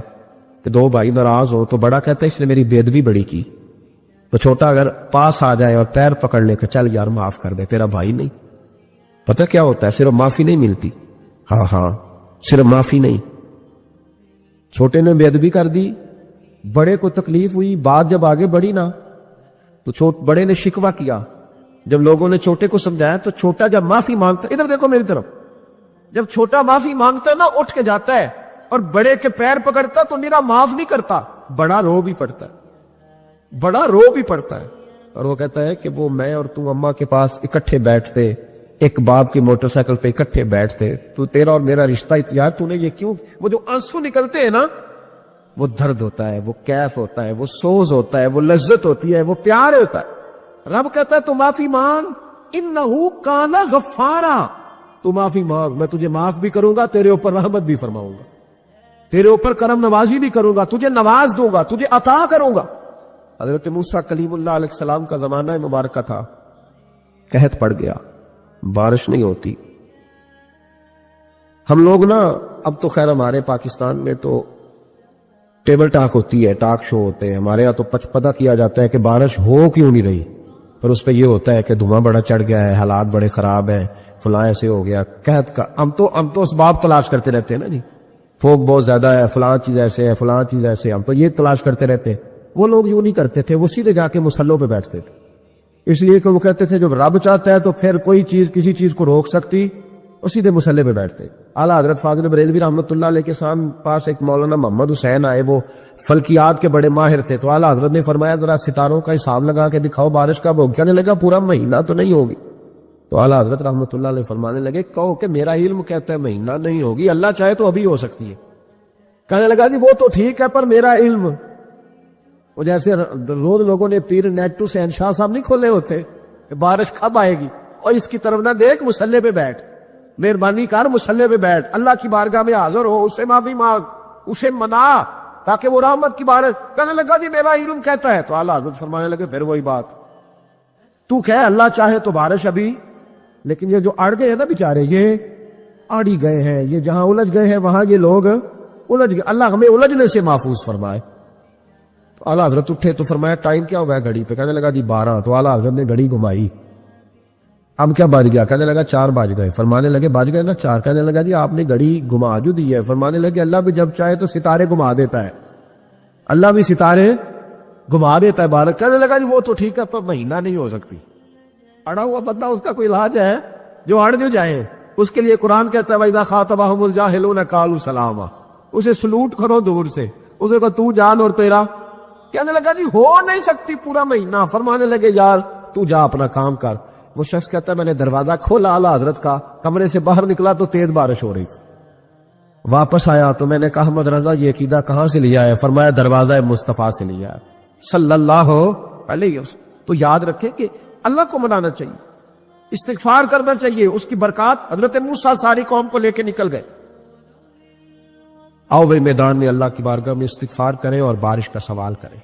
کہ 2 بھائی ناراض ہو تو بڑا کہتا ہے اس نے میری بے ادبی بڑی کی، تو چھوٹا اگر پاس آ جائے اور پیر پکڑ لے کر چل یار معاف کر دے، تیرا بھائی نہیں. پتہ کیا ہوتا ہے؟ صرف معافی نہیں ملتی. ہاں صرف معافی نہیں. چھوٹے نے بے ادبی کر دی، بڑے کو تکلیف ہوئی، بات جب آگے بڑھی نا تو بڑے نے شکوہ کیا. جب لوگوں نے چھوٹے کو سمجھایا تو چھوٹا جب معافی مانگتا، ادھر دیکھو میری طرف، جب چھوٹا معافی مانگتا نا اٹھ کے جاتا ہے اور بڑے کے پیر پکڑتا تو میرا معاف نہیں کرتا، بڑا رو بھی پڑتا ہے، بڑا رو بھی پڑتا ہے. اور وہ کہتا ہے کہ وہ میں اور تو اماں کے پاس اکٹھے بیٹھتے، ایک باپ کی موٹر سائیکل پہ اکٹھے بیٹھتے، تو تیرا اور میرا رشتہ یار تو نے یہ کیوں؟ وہ جو آنسو نکلتے ہیں نا وہ درد ہوتا ہے، وہ کیف ہوتا ہے، وہ سوز ہوتا ہے، وہ لذت ہوتی ہے، وہ پیار ہوتا ہے. رب کہتا ہے تو معافی مانگ، انہو کان غفارا، تو معافی مانگ، میں تجھے معاف بھی کروں گا، تیرے اوپر رحمت بھی فرماؤں گا، تیرے اوپر کرم نوازی بھی کروں گا، تجھے نواز دوں گا، تجھے عطا کروں گا. حضرت موسیٰ کلیم اللہ علیہ السلام کا زمانہ مبارکہ تھا، قحط پڑ گیا، بارش نہیں ہوتی. ہم لوگ نا اب تو خیر ہمارے پاکستان میں تو ٹیبل ٹاک ہوتی ہے, ٹاک شو ہوتے ہیں ہمارے یہاں, تو پتہ کیا جاتا ہے کہ بارش ہو کیوں نہیں رہی, پر اس پہ یہ ہوتا ہے کہ دھواں بڑا چڑھ گیا ہے, حالات بڑے خراب ہیں, فلاں ایسے ہو گیا, قحط کا. ہم تو اسباب تلاش کرتے رہتے ہیں نا جی, فوگ بہت زیادہ ہے, فلاں چیز ایسے ہے, فلاں چیز ایسے ہے, ہم تو یہ تلاش کرتے رہتے ہیں. وہ لوگ یوں نہیں کرتے تھے, وہ سیدھے جا کے مصلوں پہ بیٹھتے تھے, اس لیے کہ وہ کہتے تھے جب رب چاہتا ہے تو پھر کوئی چیز کسی چیز کو روک سکتی, اور سیدھے مصلے پہ بیٹھتے. اعلیٰ حضرت فاضل بریلوی رحمۃ اللہ علیہ کے پاس ایک مولانا محمد حسین آئے, وہ فلکیات کے بڑے ماہر تھے. تو اعلیٰ حضرت نے فرمایا ذرا ستاروں کا حساب لگا کے دکھاؤ بارش کب ہوگی. کہنے لگا پورا مہینہ تو نہیں ہوگی. تو اعلیٰ حضرت رحمۃ اللہ علیہ فرمانے لگے کہو کہ میرا علم کہتا ہے مہینہ نہیں ہوگی, اللہ چاہے تو ابھی ہو سکتی ہے. کہنے لگا جی وہ تو ٹھیک ہے پر میرا علم, وہ جیسے روز لوگوں نے پیر نیٹو سے شاہ صاحب نہیں کھولے ہوتے کہ بارش کب آئے گی, اور اس کی طرف نہ دیکھ, مسلے پہ بیٹھ, مہربانی کر مسلے پہ بیٹھ, اللہ کی بارگاہ میں حاضر ہو, اس سے معافی مانگ, اسے منا تاکہ وہ رحمت کی بارش. کہنے لگا جی میرا علم کہتا ہے. تو اعلیٰ حضرت فرمانے لگے پھر وہی بات, تو کہہ اللہ چاہے تو بارش ابھی, لیکن یہ جو اڑ گئے ہیں نا بیچارے, یہ اڑی گئے ہیں, یہ جہاں الجھ گئے ہیں وہاں یہ لوگ الجھ گئے, اللہ ہمیں الجھنے سے محفوظ فرمائے. تو اعلیٰ حضرت اٹھے تو فرمایا ٹائم کیا ہوا ہے گھڑی پہ. کہنے لگا جی 12. تو اعلیٰ حضرت نے گھڑی گھمائی, اب کیا بج گیا؟ کہنے لگا 4 بج گئے. فرمانے لگے بج گئے نا 4. کہنے لگا جی آپ نے گھڑی گھما جو دی ہے. فرمانے لگے اللہ بھی جب چاہے تو ستارے گھما دیتا ہے, اللہ بھی ستارے گھما دیتا ہے بارش. کہنے لگا جی وہ تو ٹھیک ہے پر مہینہ نہیں ہو سکتی. اڑا ہوا بندہ, اس کا کوئی علاج ہے جو اڑ جو جائے, اس کے لیے قرآن کہتا ہے وَإِذَا خَاطَبَهُمُ الْجَاهِلُونَ قَالُوا سَلَامًا, اسے سلوٹ کرو دور سے, اسے کہو تو جان اور تیرا. کہنے لگا جی ہو نہیں سکتی پورا مہینہ. فرمانے لگے یار تو جا اپنا کام کر. وہ شخص کہتا ہے میں نے دروازہ کھولا اعلیٰ حضرت کا, کمرے سے باہر نکلا تو تیز بارش ہو رہی تھی. واپس آیا تو میں نے کہا احمد رضا یہ عقیدہ کہاں سے لیا ہے؟ فرمایا دروازہ مصطفیٰ سے لیا ہے صلی اللہ علیہ وسلم. تو یاد رکھیں کہ اللہ کو منانا چاہیے, استغفار کرنا چاہیے, اس کی برکات. حضرت موسیٰ ساری قوم کو لے کے نکل گئے. آؤ بھائی میدان میں اللہ کی بارگاہ میں استغفار کریں اور بارش کا سوال کریں,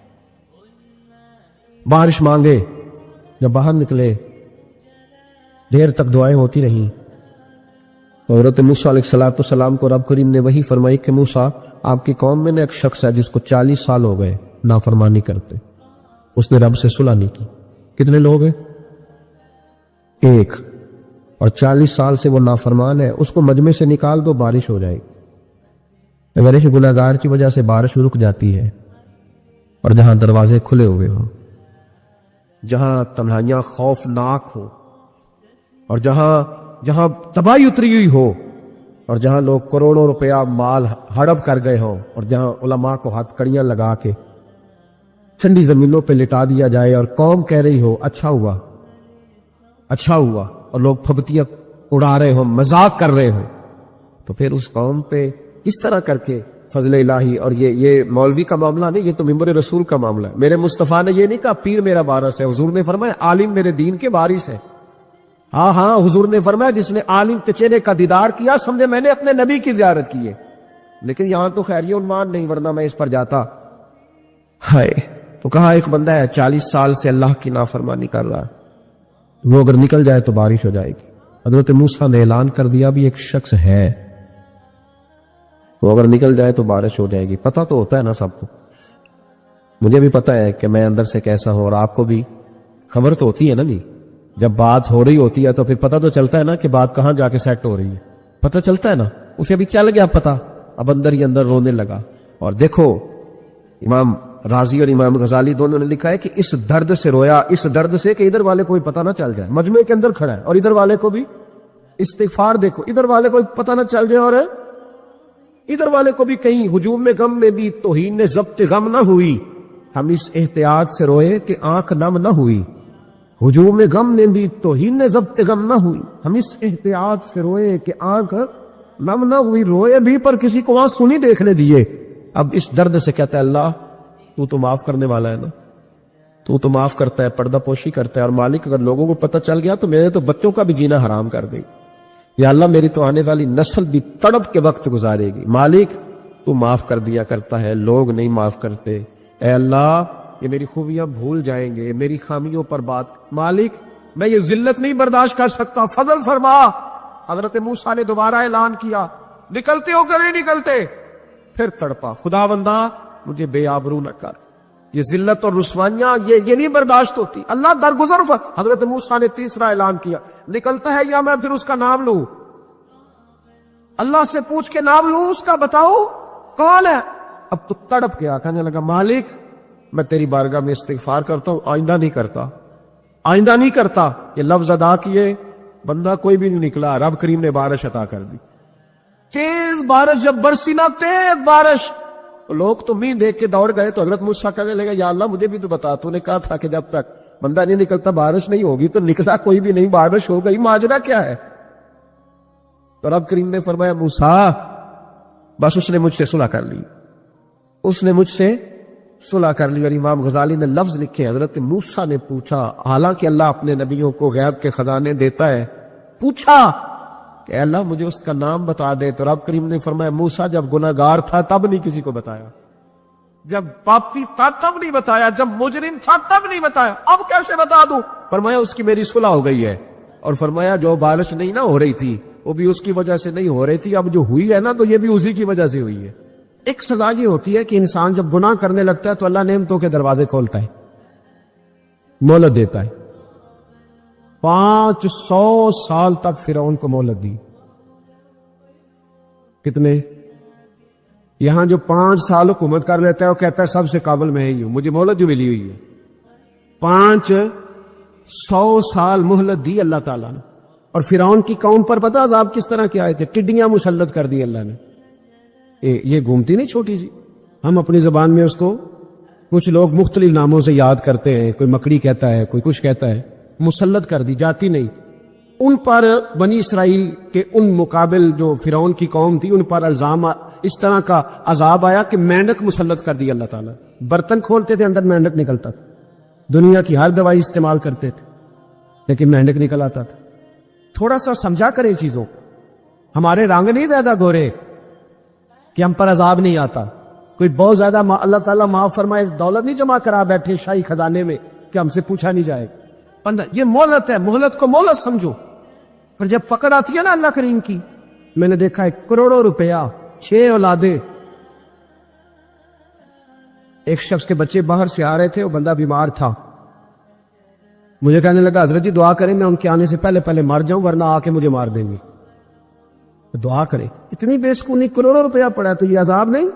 بارش مانگے. جب باہر نکلے دیر تک دعائیں ہوتی رہیں. تو حضرت موسیٰ علیہ السلام کو رب کریم نے وہی فرمائی کہ موسیٰ آپ کی قوم میں نے ایک شخص ہے جس کو 40 سال ہو گئے نافرمانی کرتے, اس نے رب سے صلح نہیں کی. کتنے لوگ ہیں؟ ایک, اور 40 سال سے وہ نافرمان ہے, اس کو مجمع سے نکال دو بارش ہو جائے گی. اگر ایک گناہگار کی وجہ سے بارش رک جاتی ہے, اور جہاں دروازے کھلے ہوئے ہوں, جہاں تنہائیاں خوفناک ہو, اور جہاں تباہی اتری ہوئی ہو, اور جہاں لوگ کروڑوں روپیہ مال ہڑپ کر گئے ہوں, اور جہاں علماء کو ہاتھ کڑیاں لگا کے ٹھنڈی زمینوں پہ لٹا دیا جائے, اور قوم کہہ رہی ہو اچھا ہوا اچھا ہوا, اور لوگ پھبتیاں اڑا رہے ہوں, مذاق کر رہے ہوں, تو پھر اس قوم پہ اس طرح کر کے فضل الہی. اور یہ مولوی کا معاملہ نہیں, یہ تو ممبر رسول کا معاملہ ہے. میرے مصطفیٰ نے یہ نہیں کہا پیر میرا وارث ہے, حضور نے فرمایا عالم میرے دین کے وارث ہے. ہاں حضور نے فرمایا جس نے عالم کے چہرے کا دیدار کیا سمجھے میں نے اپنے نبی کی زیارت کی ہے. لیکن یہاں تو خیر یہ عنوان نہیں, ورنہ میں اس پر جاتا. ہائے, تو کہا ایک بندہ ہے 40 سال سے اللہ کی نافرمانی کر رہا ہے, وہ اگر نکل جائے تو بارش ہو جائے گی. حضرت موسیٰ نے اعلان کر دیا بھی ایک شخص ہے, وہ اگر نکل جائے تو بارش ہو جائے گی. پتہ تو ہوتا ہے نا سب کو, مجھے بھی پتہ ہے کہ میں اندر سے کیسا ہوں, اور آپ کو بھی خبر تو ہوتی ہے نا. نہیں جب بات ہو رہی ہوتی ہے تو پھر پتہ تو چلتا ہے نا کہ بات کہاں جا کے سیٹ ہو رہی ہے, پتہ چلتا ہے نا. اسے ابھی چل گیا پتہ, اب اندر ہی اندر رونے لگا. اور دیکھو امام رازی اور امام غزالی دونوں نے لکھا ہے کہ اس درد سے رویا, اس درد سے کہ ادھر والے کو بھی پتہ نہ چل جائے, مجمع کے اندر کھڑا ہے اور ادھر والے کو بھی استغفار دیکھو, ادھر والے کو پتہ نہ چل جائے, اور ادھر والے کو بھی کہیں ہجوم غم میں بھی توہین ضبط غم نہ ہوئی. ہم اس احتیاط سے روئے کہ آنکھ نم نہ ہوئی, ہجوم غم میں بھی توہین ضبط غم نہ ہوئی. ہم اس احتیاط سے روئے کہ آنکھ نم نہ ہوئی, روئے بھی پر کسی کو آنسو نہیں دیکھنے دیے. اب اس درد سے کہتا ہے اللہ تو معاف کرنے والا ہے نا, تو معاف کرتا ہے, پردہ پوشی کرتا ہے. اور مالک اگر لوگوں کو پتہ چل گیا تو میرے تو بچوں کا بھی جینا حرام کر دے, یا اللہ میری تو آنے والی نسل بھی تڑپ کے وقت گزارے گی. مالک تو معاف کر دیا کرتا ہے, لوگ نہیں معاف کرتے. اے اللہ یہ میری خوبیاں بھول جائیں گے, میری خامیوں پر بات. مالک میں یہ ذلت نہیں برداشت کر سکتا, فضل فرما. حضرت موسیٰ نے دوبارہ اعلان کیا, نکلتے ہو کہ نہیں نکلتے؟ پھر تڑپا, خدا بندہ مجھے بے آبرو نہ کر. یہ ذلت اور رسوائیاں یہ نہیں برداشت ہوتی. اللہ درگزر. حضرت موسیٰ نے تیسرا اعلان کیا, نکلتا ہے یا میں پھر اس کا نام لوں؟ اللہ سے پوچھ کے نام لوں اس کا, بتاؤ کون ہے؟ اب تو تڑپ گیا, کہنے لگا مالک میں تیری بارگاہ میں استغفار کرتا ہوں, آئندہ نہیں کرتا, آئندہ نہیں کرتا. یہ لفظ ادا کیے, بندہ کوئی بھی نہیں نکلا. رب کریم نے بارش عطا کر دی, تیز بارش. جب برسی نا تیز بارش, لوگ تو مین دیکھ کے دوڑ گئے. تو حضرت موسیٰ کہنے لگا یا اللہ مجھے بھی تو بتا, تو نے کہا تھا کہ جب تک بندہ نہیں نکلتا بارش نہیں ہوگی. تو نکلا کوئی بھی نہیں, بارش ہو گئی, ماجرا کیا ہے؟ تو رب کریم نے فرمایا موسیٰ بس اس نے مجھ سے صلح کر لی, اس نے مجھ سے صلح کر لی. اور امام غزالی نے لفظ لکھے, حضرت موسیٰ نے پوچھا, حالانکہ اللہ اپنے نبیوں کو غیب کے خزانے دیتا ہے, پوچھا کہ اللہ مجھے اس کا نام بتا دے. تو رب کریم نے فرمایا موسیٰ جب گناہگار تھا تب نہیں کسی کو بتایا, جب پاپی تھا تب نہیں بتایا, جب مجرم تھا تب نہیں بتایا, اب کیسے بتا دوں؟ فرمایا اس کی میری صلح ہو گئی ہے. اور فرمایا جو بارش نہیں نہ ہو رہی تھی وہ بھی اس کی وجہ سے نہیں ہو رہی تھی, اب جو ہوئی ہے نا تو یہ بھی اسی کی وجہ سے ہوئی ہے. ایک سزا یہ ہوتی ہے کہ انسان جب گناہ کرنے لگتا ہے تو اللہ نعمتوں کے دروازے کھولتا ہے, مہلت دیتا ہے. 500 سال تک فرعون کو مہلت دی. کتنے؟ یہاں جو 5 سال حکومت کر لیتا ہے وہ کہتا ہے سب سے قابل میں ہی ہوں, مجھے مہلت جو ملی ہوئی ہے. 500 سال مہلت دی اللہ تعالیٰ نے. اور فرعون کی قوم پر پتہ عذاب کس طرح کیا آئے تھے؟ ٹڈیاں مسلط کر دی اللہ نے. یہ گھومتی نہیں چھوٹی سی, ہم اپنی زبان میں اس کو کچھ لوگ مختلف ناموں سے یاد کرتے ہیں, کوئی مکڑی کہتا ہے, کوئی کچھ کہتا ہے. مسلط کر دی, جاتی نہیں. ان پر بنی اسرائیل کے ان مقابل جو فرعون کی قوم تھی ان پر الزام اس طرح کا عذاب آیا کہ مینڈک مسلط کر دی اللہ تعالیٰ. برتن کھولتے تھے اندر مینڈک نکلتا تھا, دنیا کی ہر دوائی استعمال کرتے تھے لیکن مینڈک نکل آتا تھا. تھوڑا سا سمجھا کریں چیزوں, ہمارے رنگ نہیں زیادہ گورے کہ ہم پر عذاب نہیں آتا. کوئی بہت زیادہ اللہ تعالیٰ معاف فرمائے دولت نہیں جمع کرا بیٹھے شاہی خزانے میں کہ ہم سے پوچھا نہیں جائے. یہ مہلت ہے, مہلت کو مہلت سمجھو. پر جب پکڑ آتی ہے نا اللہ کریم کی, میں نے دیکھا ہے کروڑوں روپیہ, 6 اولادیں. ایک شخص کے بچے باہر سے آ رہے تھے, وہ بندہ بیمار تھا. مجھے کہنے لگا حضرت جی دعا کریں میں ان کے آنے سے پہلے مر جاؤں ورنہ آ کے مجھے مار دیں گے. دعا کریں. اتنی بے سکونی, کروڑوں روپیہ پڑا ہے تو یہ عذاب نہیں؟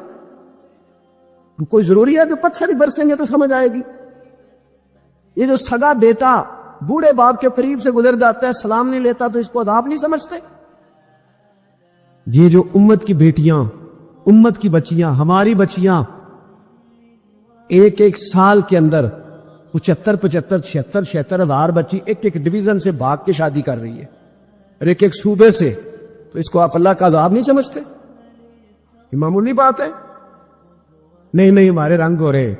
کوئی ضروری ہے کہ پتھر ہی برسیں گے تو سمجھ آئے گی؟ یہ جو سگا بیٹا بوڑھے باپ کے قریب سے گزر جاتا ہے, سلام نہیں لیتا, تو اس کو عذاب نہیں سمجھتے؟ یہ جو امت کی بیٹیاں, امت کی بچیاں, ہماری بچیاں ایک سال کے اندر 75,000 ہزار بچی ایک ڈویژن سے بھاگ کے شادی کر رہی ہے, اور ایک صوبے سے. تو اس کو آپ اللہ کا عذاب نہیں سمجھتے؟ یہ معمولی بات ہے. نہیں ہمارے رنگ ہو رہے,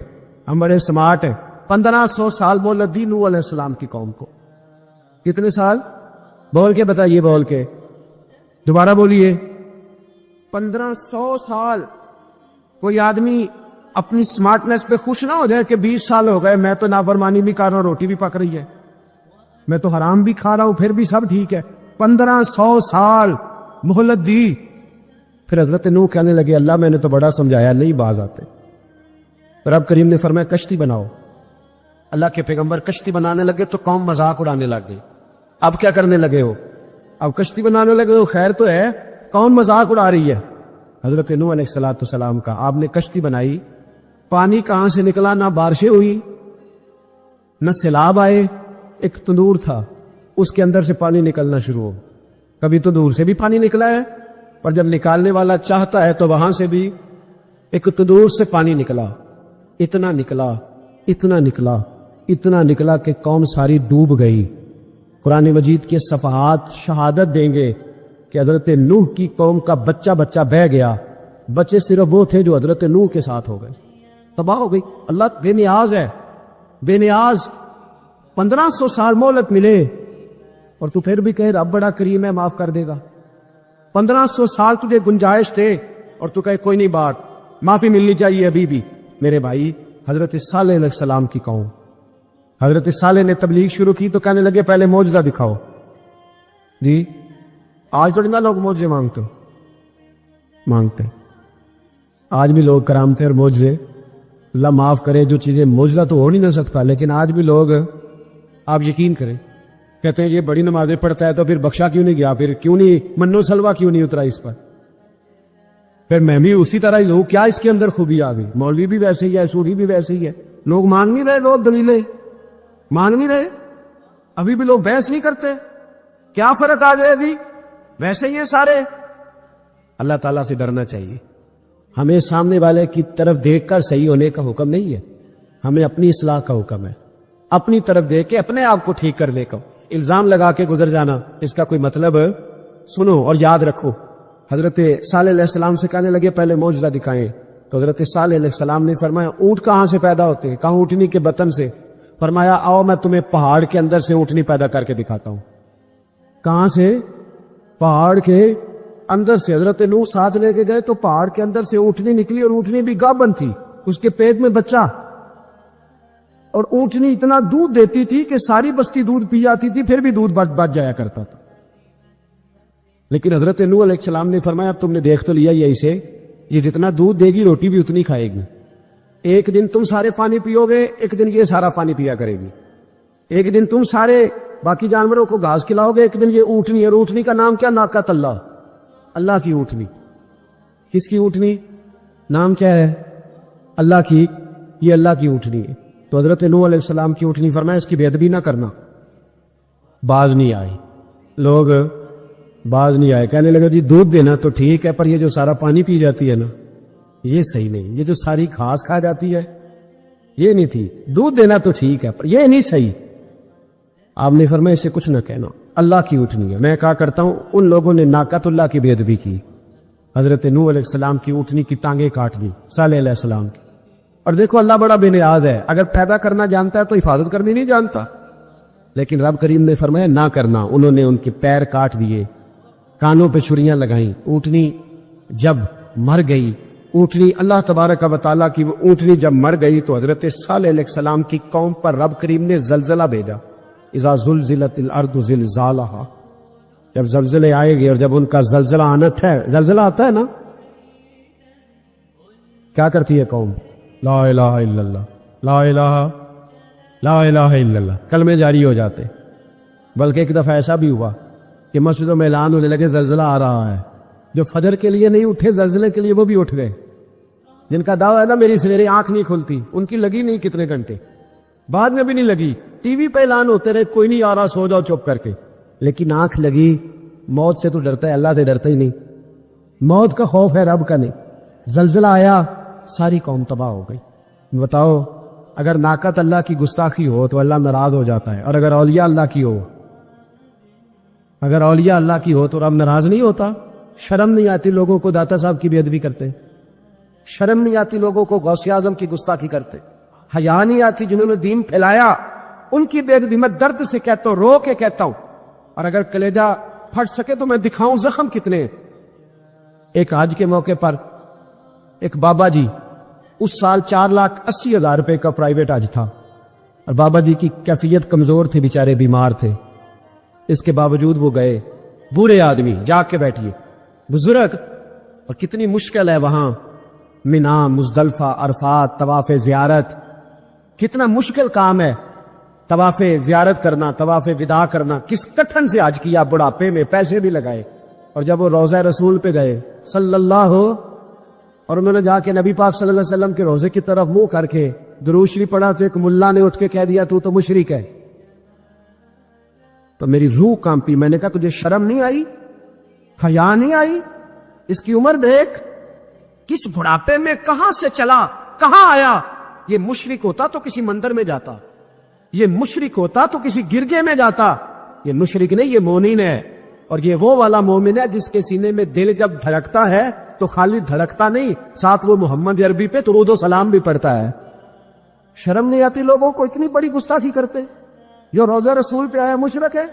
ہم بڑے سمارٹ ہیں. 1500 سال مہلت دی نوح علیہ السلام کی قوم کو. کتنے سال؟ بول کے بتائیے, بول کے دوبارہ بولیے. 1500 سال. کوئی آدمی اپنی سمارٹنس پہ خوش نہ ہو جائے کہ 20 سال ہو گئے میں تو نافرمانی بھی کر رہا ہوں, روٹی بھی پک رہی ہے, میں تو حرام بھی کھا رہا ہوں, پھر بھی سب ٹھیک ہے. 1500 سال مہلت دی. پھر حضرت نوح کہنے لگے اللہ میں نے تو بڑا سمجھایا, نہیں باز آتے. رب کریم نے فرمایا کشتی بناؤ. اللہ کے پیغمبر کشتی بنانے لگے تو قوم مذاق اڑانے لگ گئی. اب کیا کرنے لگے ہو؟ اب کشتی بنانے لگے ہو, خیر تو ہے, کون مذاق اڑا رہی ہے؟ حضرت نوح علیہ السلام کا. آپ نے کشتی بنائی, پانی کہاں سے نکلا؟ نہ بارشیں ہوئی نہ سیلاب آئے. ایک تندور تھا, اس کے اندر سے پانی نکلنا شروع ہو. کبھی تو دور سے بھی پانی نکلا ہے, پر جب نکالنے والا چاہتا ہے تو وہاں سے بھی ایک تندور سے پانی نکلا. اتنا نکلا, اتنا نکلا, اتنا نکلا کہ قوم ساری ڈوب گئی. قرآن مجید کے صفحات شہادت دیں گے کہ حضرت نوح کی قوم کا بچہ بہہ گیا. بچے صرف وہ تھے جو حضرت نوح کے ساتھ ہو گئے, تباہ ہو گئی. اللہ بے نیاز ہے, بے نیاز. 1500 سال مہلت ملے اور تو پھر بھی کہے رب بڑا کریم ہے, معاف کر دے گا. 1500 سال تجھے گنجائش تھے اور تو کہے کوئی نہیں, بات معافی ملنی چاہیے ابھی بھی. میرے بھائی, حضرت صالح علیہ السلام کی قوم, حضرت صالح نے تبلیغ شروع کی تو کہنے لگے پہلے معجزہ دکھاؤ. جی آج تو نہ لوگ معجزے مانگتے آج بھی لوگ کرامتیں اور معجزے، اللہ معاف کرے، جو چیزیں معجزہ تو ہو نہیں نہ سکتا، لیکن آج بھی لوگ، آپ یقین کریں، کہتے ہیں یہ بڑی نمازیں پڑھتا ہے تو پھر بخشا کیوں نہیں گیا، پھر کیوں نہیں منو سلوا کیوں نہیں اترا اس پر، پھر میں بھی اسی طرح ہی ہوں، کیا اس کے اندر خوبی آ گئی؟ مولوی بھی ویسے ہی ہے، سوری بھی ویسے ہی ہے، لوگ مان نہیں رہے، لوگ دلیلیں مان نہیں رہے، ابھی بھی لوگ بحث نہیں کرتے، کیا فرق آ گیا جی؟ ویسے ہی ہیں سارے۔ اللہ تعالیٰ سے ڈرنا چاہیے، ہمیں سامنے والے کی طرف دیکھ کر صحیح ہونے کا حکم نہیں ہے، ہمیں اپنی اصلاح کا حکم ہے، اپنی طرف دیکھ کے اپنے آپ کو ٹھیک کرنے کا۔ الزام لگا کے گزر جانا، اس کا کوئی مطلب سنو اور یاد رکھو۔ حضرت صالح علیہ السلام سے کہنے لگے پہلے معجزہ دکھائیں، تو حضرت صالح علیہ السلام نے فرمایا اونٹ کہاں سے پیدا ہوتے ہیں؟ کہاں؟ اونٹنی کے بطن سے۔ فرمایا آؤ میں تمہیں پہاڑ کے اندر سے اونٹنی پیدا کر کے دکھاتا ہوں۔ کہاں سے؟ پہاڑ کے اندر سے۔ حضرت نوح ساتھ لے کے گئے تو پہاڑ کے اندر سے اونٹنی نکلی، اور اونٹنی بھی گابن تھی، اس کے پیٹ میں بچہ، اور اونٹنی اتنا دودھ دیتی تھی کہ ساری بستی دودھ پی جاتی تھی، پھر بھی دودھ بچ جایا کرتا تھا۔ لیکن حضرت نوح علیہ السلام نے فرمایا اب تم نے دیکھ تو لیا یہ اسے، یہ جتنا دودھ دے گی روٹی بھی اتنی کھائے گی، ایک دن تم سارے پانی پیو گے، ایک دن یہ سارا پانی پیا کرے گی، ایک دن تم سارے باقی جانوروں کو گھاس کھلاؤ گے، ایک دن یہ اونٹنی ہے۔ اور اونٹنی کا نام کیا؟ ناقۃ اللہ، اللہ کی اونٹنی۔ کس کی اونٹنی؟ نام کیا ہے؟ اللہ کی، یہ اللہ کی اونٹنی ہے۔ تو حضرت نوح علیہ السلام کی اونٹنی، فرمایا اس کی بے ادبی نہ کرنا۔ باز نہیں آئی، لوگ باز نہیں آئے، کہنے لگا جی دودھ دینا تو ٹھیک ہے، پر یہ جو سارا پانی پی جاتی ہے نا یہ صحیح نہیں، یہ جو ساری گھاس کھا جاتی ہے یہ نہیں تھی، دودھ دینا تو ٹھیک ہے پر یہ نہیں صحیح۔ آپ نے فرمایا اسے کچھ نہ کہنا، اللہ کی اونٹنی ہے۔ میں کہا کرتا ہوں ان لوگوں نے ناقۃ اللہ کی بے ادبی کی، حضرت نوح علیہ السلام کی اونٹنی کی ٹانگیں کاٹ دی، صالح علیہ السلام کی۔ اور دیکھو اللہ بڑا بے نیاز ہے، اگر پیدا کرنا جانتا ہے تو حفاظت کرنی نہیں جانتا، لیکن رب کریم نے فرمایا نہ کرنا۔ انہوں نے ان کے پیر کاٹ دیے، کانوں پہ چھریاں لگائیں۔ اونٹنی جب مر گئی، اونٹنی اللہ تبارک و تعالیٰ کی وہ اونٹنی جب مر گئی تو حضرت صالح علیہ السلام کی قوم پر رب کریم نے زلزلہ بھیجا۔ اذا زلزلت الارض زلزالہا، جب زلزلے آئے گے اور جب ان کا زلزلہ آنا ہے، زلزلہ آتا ہے نا، کیا کرتی ہے قوم؟ لا الہ الا اللہ، لا الہ لا الہ الا اللہ، کلمے جاری ہو جاتے۔ بلکہ ایک دفعہ ایسا بھی ہوا کہ مسجدوں میں اعلان ہونے لگے زلزلہ آ رہا ہے، جو فجر کے لیے نہیں اٹھے زلزلے کے لیے وہ بھی اٹھ گئے، جن کا دعویٰ ہے نا میری سویرے آنکھ نہیں کھلتی، ان کی لگی نہیں کتنے گھنٹے، بعد میں بھی نہیں لگی، ٹی وی پہ اعلان ہوتے رہے کوئی نہیں آ رہا سو جاؤ چپ کر کے، لیکن آنکھ لگی۔ موت سے تو ڈرتا ہے، اللہ سے ڈرتا ہی نہیں، موت کا خوف ہے رب کا نہیں۔ زلزلہ آیا، ساری قوم تباہ ہو گئی۔ بتاؤ اگر ناقۃ اللہ کی گستاخی ہو تو اللہ ناراض ہو جاتا ہے، اور اگر اولیاء اللہ کی ہو، اگر اولیاء اللہ کی ہو تو رب ناراض نہیں ہوتا؟ شرم نہیں آتی لوگوں کو داتا صاحب کی بے ادبی کرتے؟ شرم نہیں آتی لوگوں کو غوث اعظم کی گستاخی کرتے؟ حیا نہیں آتی جنہوں نے دین پھیلایا ان کی بے ادبی؟ میں درد سے کہتا ہوں، رو کے کہتا ہوں، اور اگر کلیجہ پھٹ سکے تو میں دکھاؤں زخم کتنے ہیں۔ ایک حج کے موقع پر ایک بابا جی، اس سال 4,80,000 روپے کا پرائیویٹ حج تھا، اور بابا جی کی کیفیت کمزور تھی، بیچارے بیمار تھے، اس کے باوجود وہ گئے۔ بوڑھے آدمی، جاگ کے بیٹھیے، بزرگ، اور کتنی مشکل ہے وہاں مینا، مزدلفہ، عرفات، طواف زیارت، کتنا مشکل کام ہے طواف زیارت کرنا، طواف وداع کرنا۔ کس کٹھن سے حج کیا، بڑھاپے میں پیسے بھی لگائے، اور جب وہ روضہ رسول پہ گئے صلی اللہ، اور انہوں نے جا کے نبی پاک صلی اللہ علیہ وسلم کے روضے کی طرف منہ کر کے درود شریف پڑھا تو ایک ملا نے اٹھ کے کہہ دیا تو مشرک ہے۔ تو میری روح کانپی، میں نے کہا تجھے شرم نہیں آئی، حیا نہیں آئی؟ اس کی عمر دیکھ، کس بڑھاپے میں کہاں سے چلا، کہاں آیا۔ یہ مشرک ہوتا تو کسی مندر میں جاتا، یہ مشرک ہوتا تو کسی گرگے میں جاتا، یہ مشرک نہیں، یہ مومن ہے، اور یہ وہ والا مومن ہے جس کے سینے میں دل جب دھڑکتا ہے تو خالی دھڑکتا نہیں، ساتھ وہ محمد عربی پہ درود و سلام بھی پڑھتا ہے۔ شرم نہیں آتی لوگوں کو؟ اتنی بڑی گستاخی کرتے، جو روضہ رسول پہ آیا مشرک ہے۔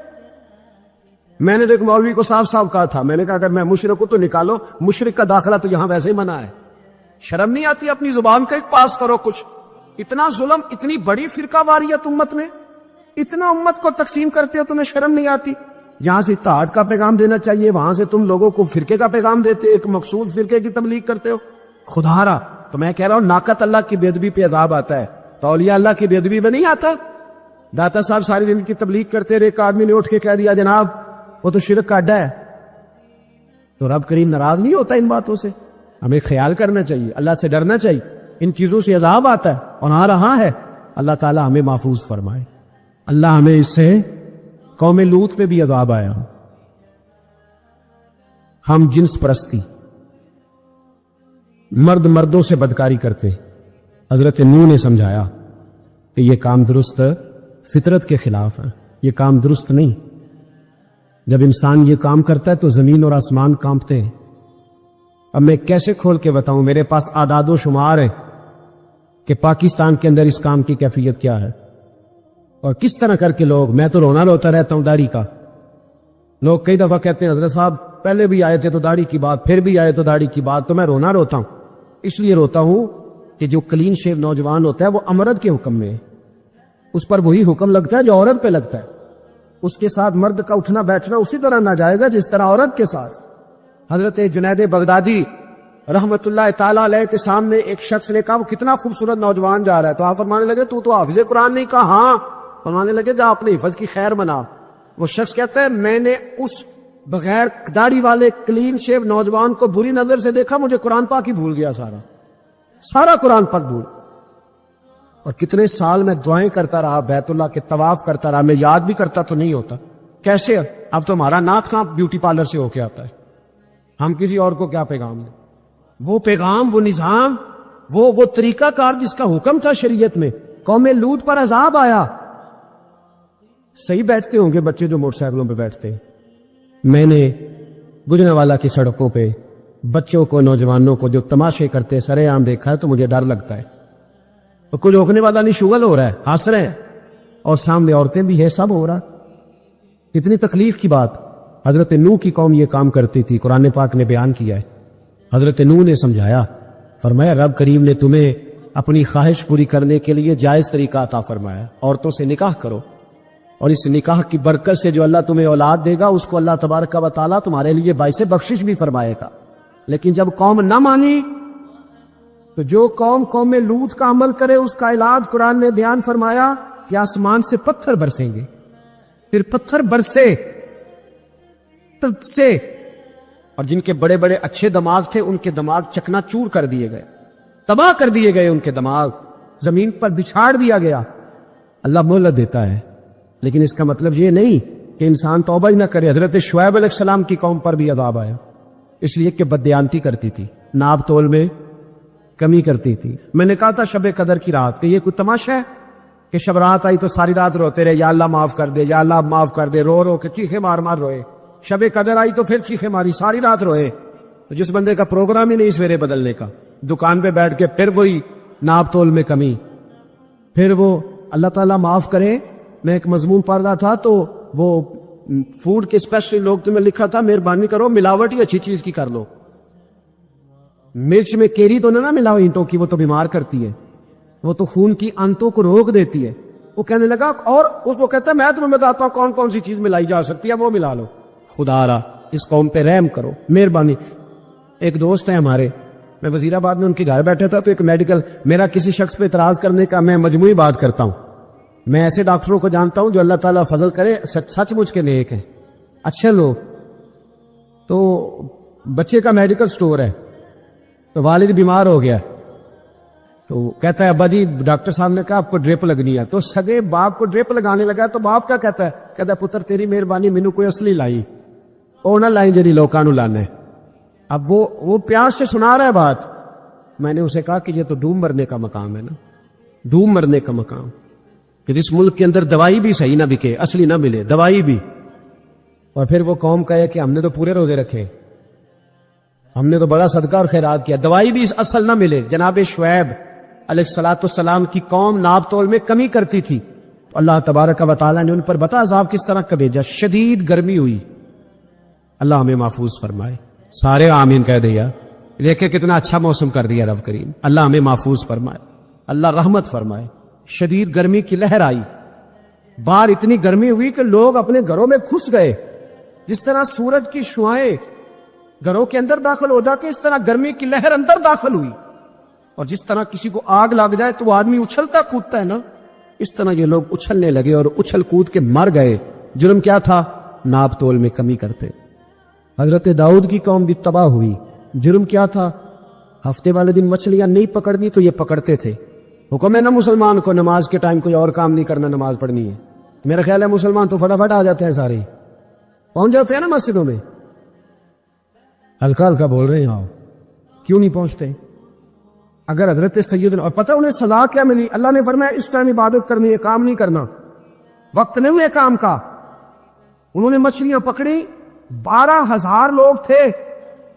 میں نے ایک مولوی کو صاف صاف کہا تھا، میں نے کہا اگر میں مشرک ہوں تو نکالو، مشرک کا داخلہ تو یہاں ویسے ہی منع ہے۔ شرم نہیں آتی؟ اپنی زبان کا ایک پاس کرو کچھ۔ اتنا ظلم، اتنی بڑی فرقہ واریت امت میں، اتنا امت کو تقسیم کرتے ہو، تمہیں شرم نہیں آتی؟ جہاں سے اتحاد کا پیغام دینا چاہیے وہاں سے تم لوگوں کو فرقے کا پیغام دیتے، ایک مقصود فرقے کی تبلیغ کرتے ہو۔ خدا را تو میں کہہ رہا ہوں ناقت اللہ کی بے ادبی پہ عذاب آتا ہے، تو اولیاء اللہ کی بے ادبی پہ نہیں آتا؟ داتا صاحب ساری زندگی تبلیغ کرتے رہے، ایک آدمی نے اٹھ کے کہہ دیا جناب وہ تو شرک کا اڈا ہے، تو رب کریم ناراض نہیں ہوتا ان باتوں سے؟ ہمیں خیال کرنا چاہیے، اللہ سے ڈرنا چاہیے، ان چیزوں سے عذاب آتا ہے اور آ رہا ہے، اللہ تعالیٰ ہمیں محفوظ فرمائے۔ اللہ ہمیں اس سے قوم لوط پہ بھی عذاب آیا، ہم جنس پرستی، مرد مردوں سے بدکاری کرتے، حضرت نوح نے سمجھایا کہ یہ کام درست فطرت کے خلاف ہے، یہ کام درست نہیں۔ جب انسان یہ کام کرتا ہے تو زمین اور آسمان کانپتے ہیں۔ اب میں کیسے کھول کے بتاؤں، میرے پاس اعداد و شمار ہے کہ پاکستان کے اندر اس کام کی کیفیت کیا ہے اور کس طرح کر کے لوگ، میں تو رونا روتا رہتا ہوں داڑھی کا۔ لوگ کئی دفعہ کہتے ہیں حضرت صاحب پہلے بھی آئے تھے تو داڑھی کی بات، پھر بھی آئے تو داڑھی کی بات، تو میں رونا روتا ہوں۔ اس لیے روتا ہوں کہ جو کلین شیو نوجوان ہوتا ہے وہ امرد کے حکم میں ہے، اس پر وہی حکم لگتا ہے جو عورت پہ لگتا ہے، اس کے ساتھ مرد کا اٹھنا بیٹھنا اسی طرح نہ جائے گا جس طرح عورت کے ساتھ۔ حضرت جنید بغدادی رحمت اللہ تعالیٰ علیہ کے سامنے ایک شخص نے کہا وہ کتنا خوبصورت نوجوان جا رہا ہے، تو آپ فرمانے لگے تو حافظ قرآن نہیں؟ کہا ہاں۔ فرمانے لگے جا اپنے حفظ کی خیر منا۔ وہ شخص کہتا ہے میں نے اس بغیر داڑھی والے کلین شیو نوجوان کو بری نظر سے دیکھا، مجھے قرآن پاک ہی بھول گیا، سارا قرآن پاک بھول۔ اور کتنے سال میں دعائیں کرتا رہا، بیت اللہ کے طواف کرتا رہا، میں یاد بھی کرتا تو نہیں ہوتا۔ کیسے اب تو ہمارا نعت کہاں بیوٹی پارلر سے ہو کے آتا ہے، ہم کسی اور کو کیا پیغام دیں؟ وہ پیغام، وہ نظام، وہ طریقہ کار جس کا حکم تھا شریعت میں، قوم لوط پر عذاب آیا۔ صحیح بیٹھتے ہوں گے بچے جو موٹر سائیکلوں پہ بیٹھتے ہیں، میں نے گجرانوالہ کی سڑکوں پہ بچوں کو، نوجوانوں کو جو تماشے کرتے سرے عام دیکھا ہے تو مجھے ڈر لگتا ہے، اور کوئی روکنے والا نہیں، شغل ہو رہا ہے، ہنس رہے ہیں، اور سامنے عورتیں بھی ہے، سب ہو رہا۔ کتنی تکلیف کی بات۔ حضرت نوح کی قوم یہ کام کرتی تھی، قرآن پاک نے بیان کیا ہے۔ حضرت نوح نے سمجھایا، فرمایا رب کریم نے تمہیں اپنی خواہش پوری کرنے کے لیے جائز طریقہ عطا فرمایا، عورتوں سے نکاح کرو، اور اس نکاح کی برکت سے جو اللہ تمہیں اولاد دے گا اس کو اللہ تبارک و تعالیٰ تمہارے لیے باعث بخشش بھی فرمائے گا۔ لیکن جب قوم نہ مانی تو جو قوم لوط کا عمل کرے اس کا علاج قرآن نے بیان فرمایا کہ آسمان سے پتھر برسیں گے۔ پھر پتھر برسے سے، اور جن کے بڑے بڑے اچھے دماغ تھے ان کے دماغ چکنا چور کر دیے گئے، تباہ کر دیے گئے، ان کے دماغ زمین پر بچھاڑ دیا گیا۔ اللہ مہلت دیتا ہے، لیکن اس کا مطلب یہ نہیں کہ انسان توبہ ہی نہ کرے۔ حضرت شعیب علیہ السلام کی قوم پر بھی عذاب آیا، اس لیے کہ بددیانتی کرتی تھی، ناب تول میں کمی کرتی تھی۔ میں نے کہا تھا شب قدر کی رات کہ یہ کوئی تماشا ہے کہ شب رات آئی تو ساری رات روتے رہے، یا اللہ معاف کر دے، یا اللہ معاف کر دے، رو رو کے چیخے مار مار روئے۔ شب قدر آئی تو پھر چیخے ماری، ساری رات روئے۔ تو جس بندے کا پروگرام ہی نہیں سویرے بدلنے کا، دکان پہ بیٹھ کے پھر وہی ناب تول میں کمی، پھر وہ اللہ تعالیٰ معاف کرے۔ میں ایک مضمون پڑھ رہا تھا تو وہ فوڈ کے اسپیشل لوگ تو میں لکھا تھا مہربانی کرو ملاوٹ ہی اچھی چیز کی کر لو، مرچ میں کیری تو نہ ملاؤ اینٹوں کی، وہ تو بیمار کرتی ہے، وہ تو خون کی انتوں کو روک دیتی ہے۔ وہ کہنے لگا، اور وہ کہتا ہے میں تمہیں بتاتا ہوں کون کون سی چیز ملائی جا سکتی ہے، وہ ملا لو۔ خدا را اس قوم پہ رحم کرو، مہربانی۔ ایک دوست ہے ہمارے، میں وزیر آباد میں ان کے گھر بیٹھا تھا تو ایک میڈیکل، میرا کسی شخص پہ اعتراض کرنے کا میں مجموعی بات کرتا ہوں، میں ایسے ڈاکٹروں کو جانتا ہوں جو اللہ تعالیٰ فضل کرے سچ مچ کے نیک ہیں، اچھے لوگ۔ تو بچے کا میڈیکل سٹور ہے، تو والد بیمار ہو گیا، تو کہتا ہے ابا جی ڈاکٹر صاحب نے کہا آپ کو ڈرپ لگنی ہے، تو سگے باپ کو ڈرپ لگانے لگا، تو باپ کیا کہتا ہے پتر تیری مہربانی مینوں کوئی اصلی لائی، او نہ لائی جڑی لوکاں نوں لانے۔ اب وہ پیار سے سنا رہا ہے بات۔ میں نے اسے کہا کہ یہ تو ڈوب مرنے کا مقام ہے نا، ڈوب مرنے کا مقام، کہ جس ملک کے اندر دوائی بھی صحیح نہ بکے، اصلی نہ ملے دوائی بھی، اور پھر وہ قوم کہے کہ ہم نے تو پورے روزے رکھے، ہم نے تو بڑا صدقہ اور خیرات کیا، دوائی بھی اصل نہ ملے۔ جناب شعیب علیہ السلام کی قوم ناب تول میں کمی کرتی تھی، اللہ تبارک و تعالیٰ نے ان پر بتا عذاب کس طرح کا بھیجا، شدید گرمی ہوئی۔ اللہ ہمیں محفوظ فرمائے، سارے آمین کہہ دیا۔ دیکھے کتنا اچھا موسم کر دیا رب کریم، اللہ ہمیں محفوظ فرمائے، اللہ رحمت فرمائے۔ شدید گرمی کی لہر آئی، باہر اتنی گرمی ہوئی کہ لوگ اپنے گھروں میں گھس گئے، جس طرح سورج کی شعائیں گھروں کے اندر داخل ہو جاتے، اس طرح گرمی کی لہر اندر داخل ہوئی، اور جس طرح کسی کو آگ لگ جائے تو وہ آدمی اچھلتا کودتا ہے نا، اس طرح یہ لوگ اچھلنے لگے اور اچھل کود کے مر گئے۔ جرم کیا تھا؟ ناپ تول میں کمی کرتے۔ حضرت داؤد کی قوم بھی تباہ ہوئی۔ جرم کیا تھا؟ ہفتے والے دن مچھلیاں نہیں پکڑنی تو یہ پکڑتے تھے۔ حکم ہے نا مسلمان کو نماز کے ٹائم کوئی اور کام نہیں کرنا، نماز پڑھنی ہے۔ میرا خیال ہے مسلمان تو فٹافٹ آ جاتے ہیں، سارے پہنچ جاتے ہیں نا مسجدوں میں۔ ہلکا ہلکا بول رہے ہیں آپ، کیوں نہیں پہنچتے؟ اگر حضرت سیدنا، اور پتہ انہیں سزا کیا ملی؟ اللہ نے فرمایا اس ٹائم عبادت کرنی ہے، کام نہیں کرنا، وقت نہیں ہوئے کام کا۔ انہوں نے مچھلیاں پکڑی، 12,000 لوگ تھے،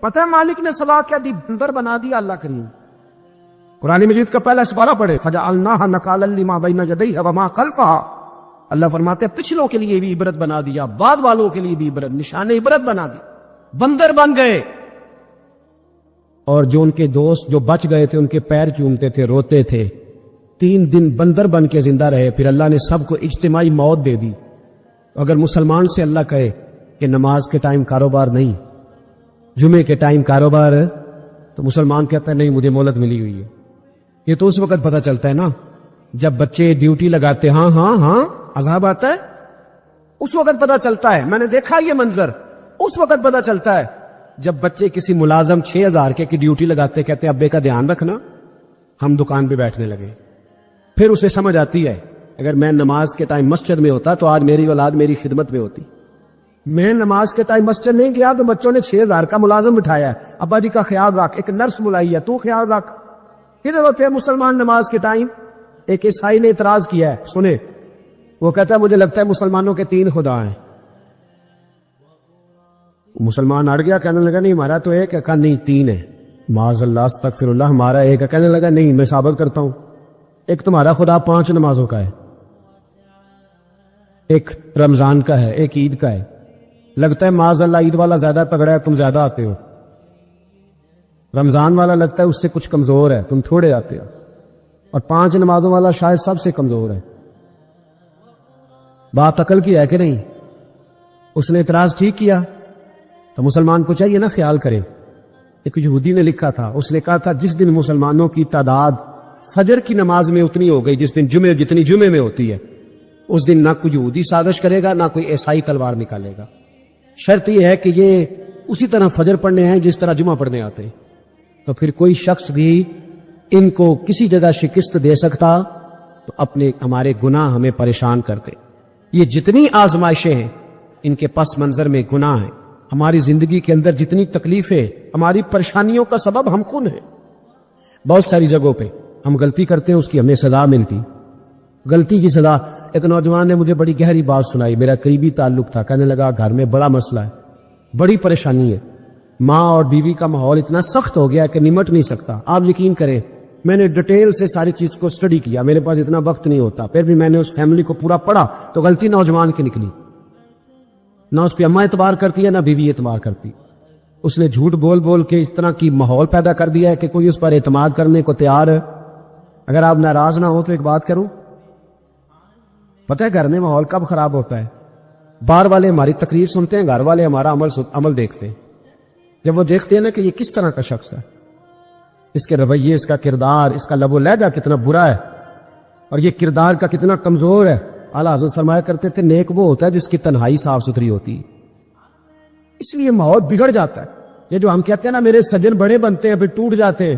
پتہ ہے مالک نے سزا کیا دی؟ بندر بنا دیا اللہ کریم۔ قرآن مجید کا پہلا سپارہ پڑھے، فَجَعَلْنَاهَا نَكَالًا لِمَا بَيْنَ يَدَيْهَا وَمَا خَلْفَهَا۔ اللہ فرماتے ہیں پچھلوں کے لیے بھی عبرت بنا دیا، بعد والوں کے لیے بھی عبرت، نشان عبرت بنا دی۔ بندر بن گئے، اور جو ان کے دوست جو بچ گئے تھے ان کے پیر چومتے تھے، روتے تھے۔ 3 دن بندر بن کے زندہ رہے، پھر اللہ نے سب کو اجتماعی موت دے دی۔ اگر مسلمان سے اللہ کہے کہ نماز کے ٹائم کاروبار نہیں، جمعے کے ٹائم کاروبار، تو مسلمان کہتا ہے نہیں مجھے مہلت ملی ہوئی ہے۔ یہ تو اس وقت پتہ چلتا ہے نا جب بچے ڈیوٹی لگاتے، ہاں ہاں ہاں عذاب آتا ہے، اس وقت پتہ چلتا ہے۔ میں نے دیکھا یہ منظر، اس وقت پتہ چلتا ہے جب بچے کسی ملازم 6,000 کی ڈیوٹی لگاتے، کہتے ہیں ابے کا دھیان رکھنا، ہم دکان پہ بیٹھنے لگے۔ پھر اسے سمجھ آتی ہے اگر میں نماز کے ٹائم مسجد میں ہوتا تو آج میری اولاد میری خدمت میں ہوتی۔ میں نماز کے ٹائم مسجد نہیں گیا تو بچوں نے 6,000 کا ملازم بٹھایا ہے، ابا جی کا خیال رکھ، ایک نرس بلائی ہے تو خیال رکھ۔ ادھر ہوتے ہیں مسلمان نماز کے ٹائم۔ ایک عیسائی نے اعتراض کیا ہے، سنے، وہ کہتا ہے مجھے لگتا ہے مسلمانوں کے 3 خدا ہیں۔ مسلمان اڑ گیا، کہنے لگا نہیں ہمارا تو ایک ہے، کہا نہیں 3 ہے، معاذ اللہ استغفر اللہ، ہمارا ایک ہے۔ کہنے لگا نہیں میں ثابت کرتا ہوں، ایک تمہارا خدا 5 نمازوں کا ہے، ایک رمضان کا ہے، ایک عید کا ہے۔ لگتا ہے معاذ اللہ عید والا زیادہ تگڑا ہے، تم زیادہ آتے ہو، رمضان والا لگتا ہے اس سے کچھ کمزور ہے، تم تھوڑے آتے ہو، اور 5 نمازوں والا شاید سب سے کمزور ہے۔ بات عقل کی ہے کہ نہیں؟ اس نے اعتراض ٹھیک کیا تو مسلمان کو چاہیے نا خیال کرے۔ ایک یہودی نے لکھا تھا، اس نے کہا تھا جس دن مسلمانوں کی تعداد فجر کی نماز میں اتنی ہو گئی جس دن جتنی جمعے میں ہوتی ہے، اس دن نہ کوئی یہودی سازش کرے گا نہ کوئی عیسائی تلوار نکالے گا۔ شرط یہ ہے کہ یہ اسی طرح فجر پڑھنے ہیں جس طرح جمعہ پڑھنے آتے ہیں، تو پھر کوئی شخص بھی ان کو کسی جگہ شکست دے سکتا تو اپنے ہمارے گناہ ہمیں پریشان کرتے۔ یہ جتنی آزمائشیں ہیں ان کے پس منظر میں گناہ ہیں۔ ہماری زندگی کے اندر جتنی تکلیفیں، ہماری پریشانیوں کا سبب ہم خود ہیں۔ بہت ساری جگہوں پہ ہم غلطی کرتے ہیں، اس کی ہمیں سزا ملتی، غلطی کی سزا۔ ایک نوجوان نے مجھے بڑی گہری بات سنائی، میرا قریبی تعلق تھا، کہنے لگا گھر میں بڑا مسئلہ ہے، بڑی پریشانی ہے، ماں اور بیوی کا ماحول اتنا سخت ہو گیا کہ نمٹ نہیں سکتا۔ آپ یقین کریں میں نے ڈیٹیل سے ساری چیز کو اسٹڈی کیا، میرے پاس اتنا وقت نہیں ہوتا، پھر بھی میں نے اس فیملی کو پورا پڑھا تو غلطی نوجوان کی نکلی۔ نہ اس پہ اماں اعتبار کرتی ہے نہ بیوی اعتبار کرتی۔ اس نے جھوٹ بول بول کے اس طرح کی ماحول پیدا کر دیا ہے کہ کوئی اس پر اعتماد کرنے کو تیار ہے۔ اگر آپ ناراض نہ ہو تو ایک بات کروں، پتہ ہے گھر میں ماحول کب خراب ہوتا ہے؟ باہر والے ہماری تقریر سنتے ہیں، گھر والے ہمارا عمل دیکھتے ہیں۔ جب وہ دیکھتے ہیں نا کہ یہ کس طرح کا شخص ہے، اس کے رویے، اس کا کردار، اس کا لب و لہجہ کتنا برا ہے، اور یہ کردار کا کتنا کمزور ہے۔ اعلیٰ حضرت فرمایا کرتے تھے نیک وہ ہوتا ہے جس کی تنہائی صاف ستھری ہوتی ہے، اس لیے ماحول بگڑ جاتا ہے۔ یہ جو ہم کہتے ہیں نا میرے سجن بڑے بنتے ہیں پھر ٹوٹ جاتے ہیں،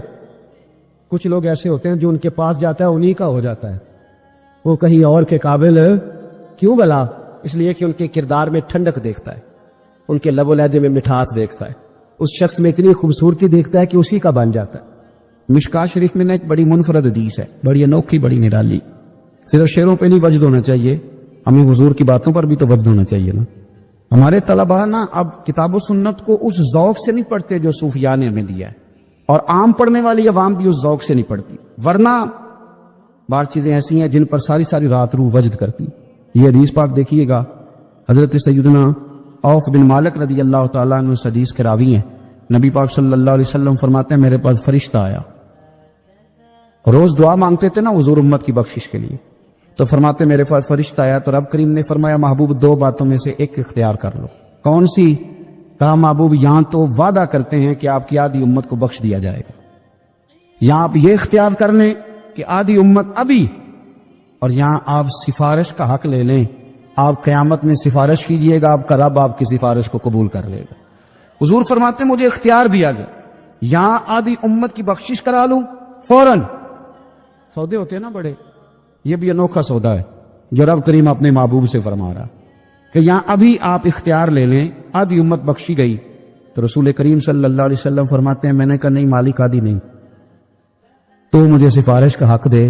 کچھ لوگ ایسے ہوتے ہیں جو ان کے پاس جاتا ہے انہی کا ہو جاتا ہے، وہ کہیں اور کے قابل کیوں بلا؟ اس لیے کہ ان کے کردار میں ٹھنڈک دیکھتا ہے، ان کے لب و لہجے میں مٹھاس دیکھتا ہے، اس شخص میں اتنی خوبصورتی دیکھتا ہے کہ اسی کا بن جاتا ہے۔ مشکاہ شریف میں ایک بڑی منفرد حدیث ہے، بڑی انوکھی، بڑی نرالی۔ صرف شعروں پہ نہیں وجد ہونا چاہیے، ہمیں حضور کی باتوں پر بھی تو وجد ہونا چاہیے نا۔ ہمارے طلباء نا اب کتاب و سنت کو اس ذوق سے نہیں پڑھتے جو صوفیاء نے ہمیں دیا ہے، اور عام پڑھنے والی عوام بھی اس ذوق سے نہیں پڑھتی، ورنہ بعض چیزیں ایسی ہیں جن پر ساری ساری رات روح وجد کرتی۔ یہ حدیث پاک دیکھیے گا، حضرت سیدنا عوف بن مالک رضی اللہ تعالیٰ عنہ اس حدیث کے راوی ہیں۔ نبی پاک صلی اللہ علیہ وسلم فرماتے ہیں میرے پاس فرشتہ آیا، روز دعا مانگتے تھے نا حضور امت کی بخشش کے لیے، تو فرماتے میرے پاس فرشتہ آیا تو رب کریم نے فرمایا محبوب 2 باتوں میں سے ایک اختیار کر لو۔ کون سی؟ کہا محبوب یہاں تو وعدہ کرتے ہیں کہ آپ کی آدھی امت کو بخش دیا جائے گا، یہاں آپ یہ اختیار کر لیں کہ آدھی امت ابھی، اور یہاں آپ سفارش کا حق لے لیں، آپ قیامت میں سفارش کیجئے گا، آپ کا رب آپ کی سفارش کو قبول کر لے گا۔ حضور فرماتے ہیں مجھے اختیار دیا گیا، یہاں آدھی امت کی بخشش کرا لوں، فوراً۔ سودے ہوتے ہیں نا بڑے، یہ بھی انوکھا سودا ہے جو رب کریم اپنے محبوب سے فرما رہا کہ یہاں ابھی آپ اختیار لے لیں، آدھی امت بخشی گئی۔ تو رسول کریم صلی اللہ علیہ وسلم فرماتے ہیں میں نے کہا نہیں مالک آدھی نہیں، تو مجھے سفارش کا حق دے،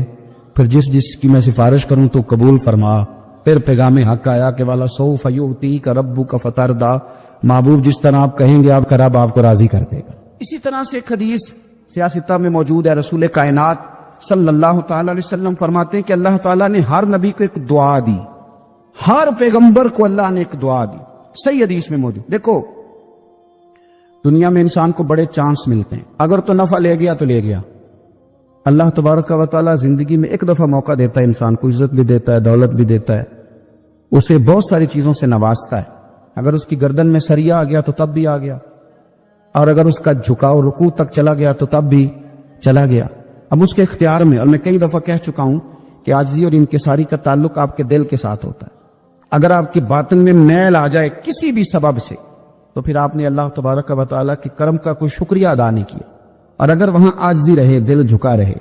پھر جس کی میں سفارش کروں تو قبول فرما۔ پھر پیغام حق آیا کہ والا سوف یؤتیک ربک فترضی، محبوب جس طرح آپ کہیں گے آپ کا رب آپ کو راضی کر دے گا۔ اسی طرح سے ایک حدیث سیاستہ میں موجود ہے، رسول کائنات صلی اللہ تعالی علیہ وسلم فرماتے ہیں کہ اللہ تعالیٰ نے ہر نبی کو ایک دعا دی، ہر پیغمبر کو اللہ نے ایک دعا دی، صحیح حدیث میں موجود۔ دیکھو دنیا میں انسان کو بڑے چانس ملتے ہیں، اگر تو نفع لے گیا تو لے گیا۔ اللہ تبارک و تعالیٰ زندگی میں ایک دفعہ موقع دیتا ہے، انسان کو عزت بھی دیتا ہے، دولت بھی دیتا ہے، اسے بہت ساری چیزوں سے نوازتا ہے۔ اگر اس کی گردن میں سریا آ گیا تو تب بھی آ گیا، اور اگر اس کا جھکاؤ رکوع تک چلا گیا تو تب بھی چلا گیا۔ اب اس کے اختیار میں، اور میں کئی دفعہ کہہ چکا ہوں کہ عاجزی اور انکساری کا تعلق آپ کے دل کے ساتھ ہوتا ہے۔ اگر آپ کی باطن میں میل آ جائے کسی بھی سبب سے تو پھر آپ نے اللہ تبارک و تعالیٰ کے کرم کا کوئی شکریہ ادا نہیں کیا، اور اگر وہاں عاجزی رہے، دل جھکا رہے،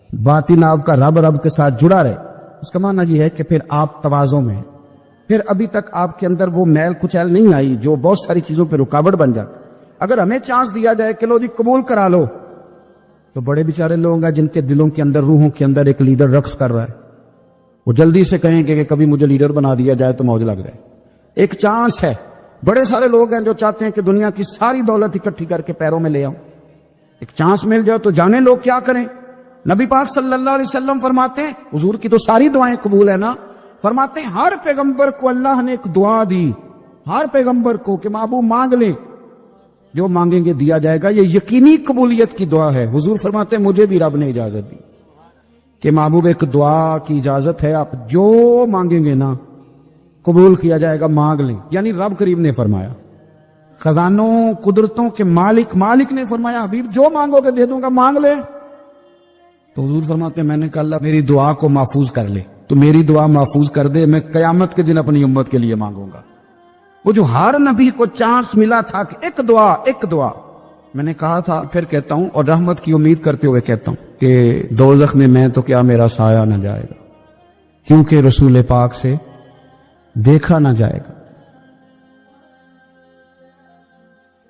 باطن آپ کا رب کے ساتھ جڑا رہے، اس کا معنی یہ ہے کہ پھر آپ تواضع میں ہیں، پھر ابھی تک آپ کے اندر وہ میل کچیل نہیں آئی جو بہت ساری چیزوں پہ رکاوٹ بن جاتی۔ اگر ہمیں چانس دیا جائے کہ لو جی قبول کرا لو، تو بڑے بیچارے لوگ ہیں جن کے دلوں کے اندر، روحوں کے اندر ایک لیڈر رقص کر رہا ہے، وہ جلدی سے کہیں کہ کبھی مجھے لیڈر بنا دیا جائے تو موج لگ جائے۔ ایک چانس ہے، بڑے سارے لوگ ہیں جو چاہتے ہیں کہ دنیا کی ساری دولت اکٹھی کر کے پیروں میں لے آؤں، ایک چانس مل جائے تو جانے لوگ کیا کریں۔ نبی پاک صلی اللہ علیہ وسلم فرماتے ہیں، حضور کی تو ساری دعائیں قبول ہیں نا، فرماتے ہیں ہر پیغمبر کو اللہ نے ایک دعا دی، ہر پیغمبر کو کہ محبوب مانگ لیں، جو مانگیں گے دیا جائے گا۔ یہ یقینی قبولیت کی دعا ہے۔ حضور فرماتے ہیں مجھے بھی رب نے اجازت دی کہ محبوب ایک دعا کی اجازت ہے، آپ جو مانگیں گے نا قبول کیا جائے گا، مانگ لیں۔ یعنی رب کریم نے فرمایا، خزانوں قدرتوں کے مالک نے فرمایا حبیب جو مانگو گے دے دوں گا، مانگ لے۔ تو حضور فرماتے ہیں میں نے کہا اللہ میری دعا کو محفوظ کر لے، تو میری دعا محفوظ کر دے، میں قیامت کے دن اپنی امت کے لیے مانگوں گا۔ وہ جو ہر نبی کو چانس ملا تھا کہ ایک دعا، میں نے کہا تھا پھر کہتا ہوں، اور رحمت کی امید کرتے ہوئے کہتا ہوں کہ دوزخ میں تو کیا میرا سایہ نہ جائے گا، کیونکہ رسول پاک سے دیکھا نہ جائے گا۔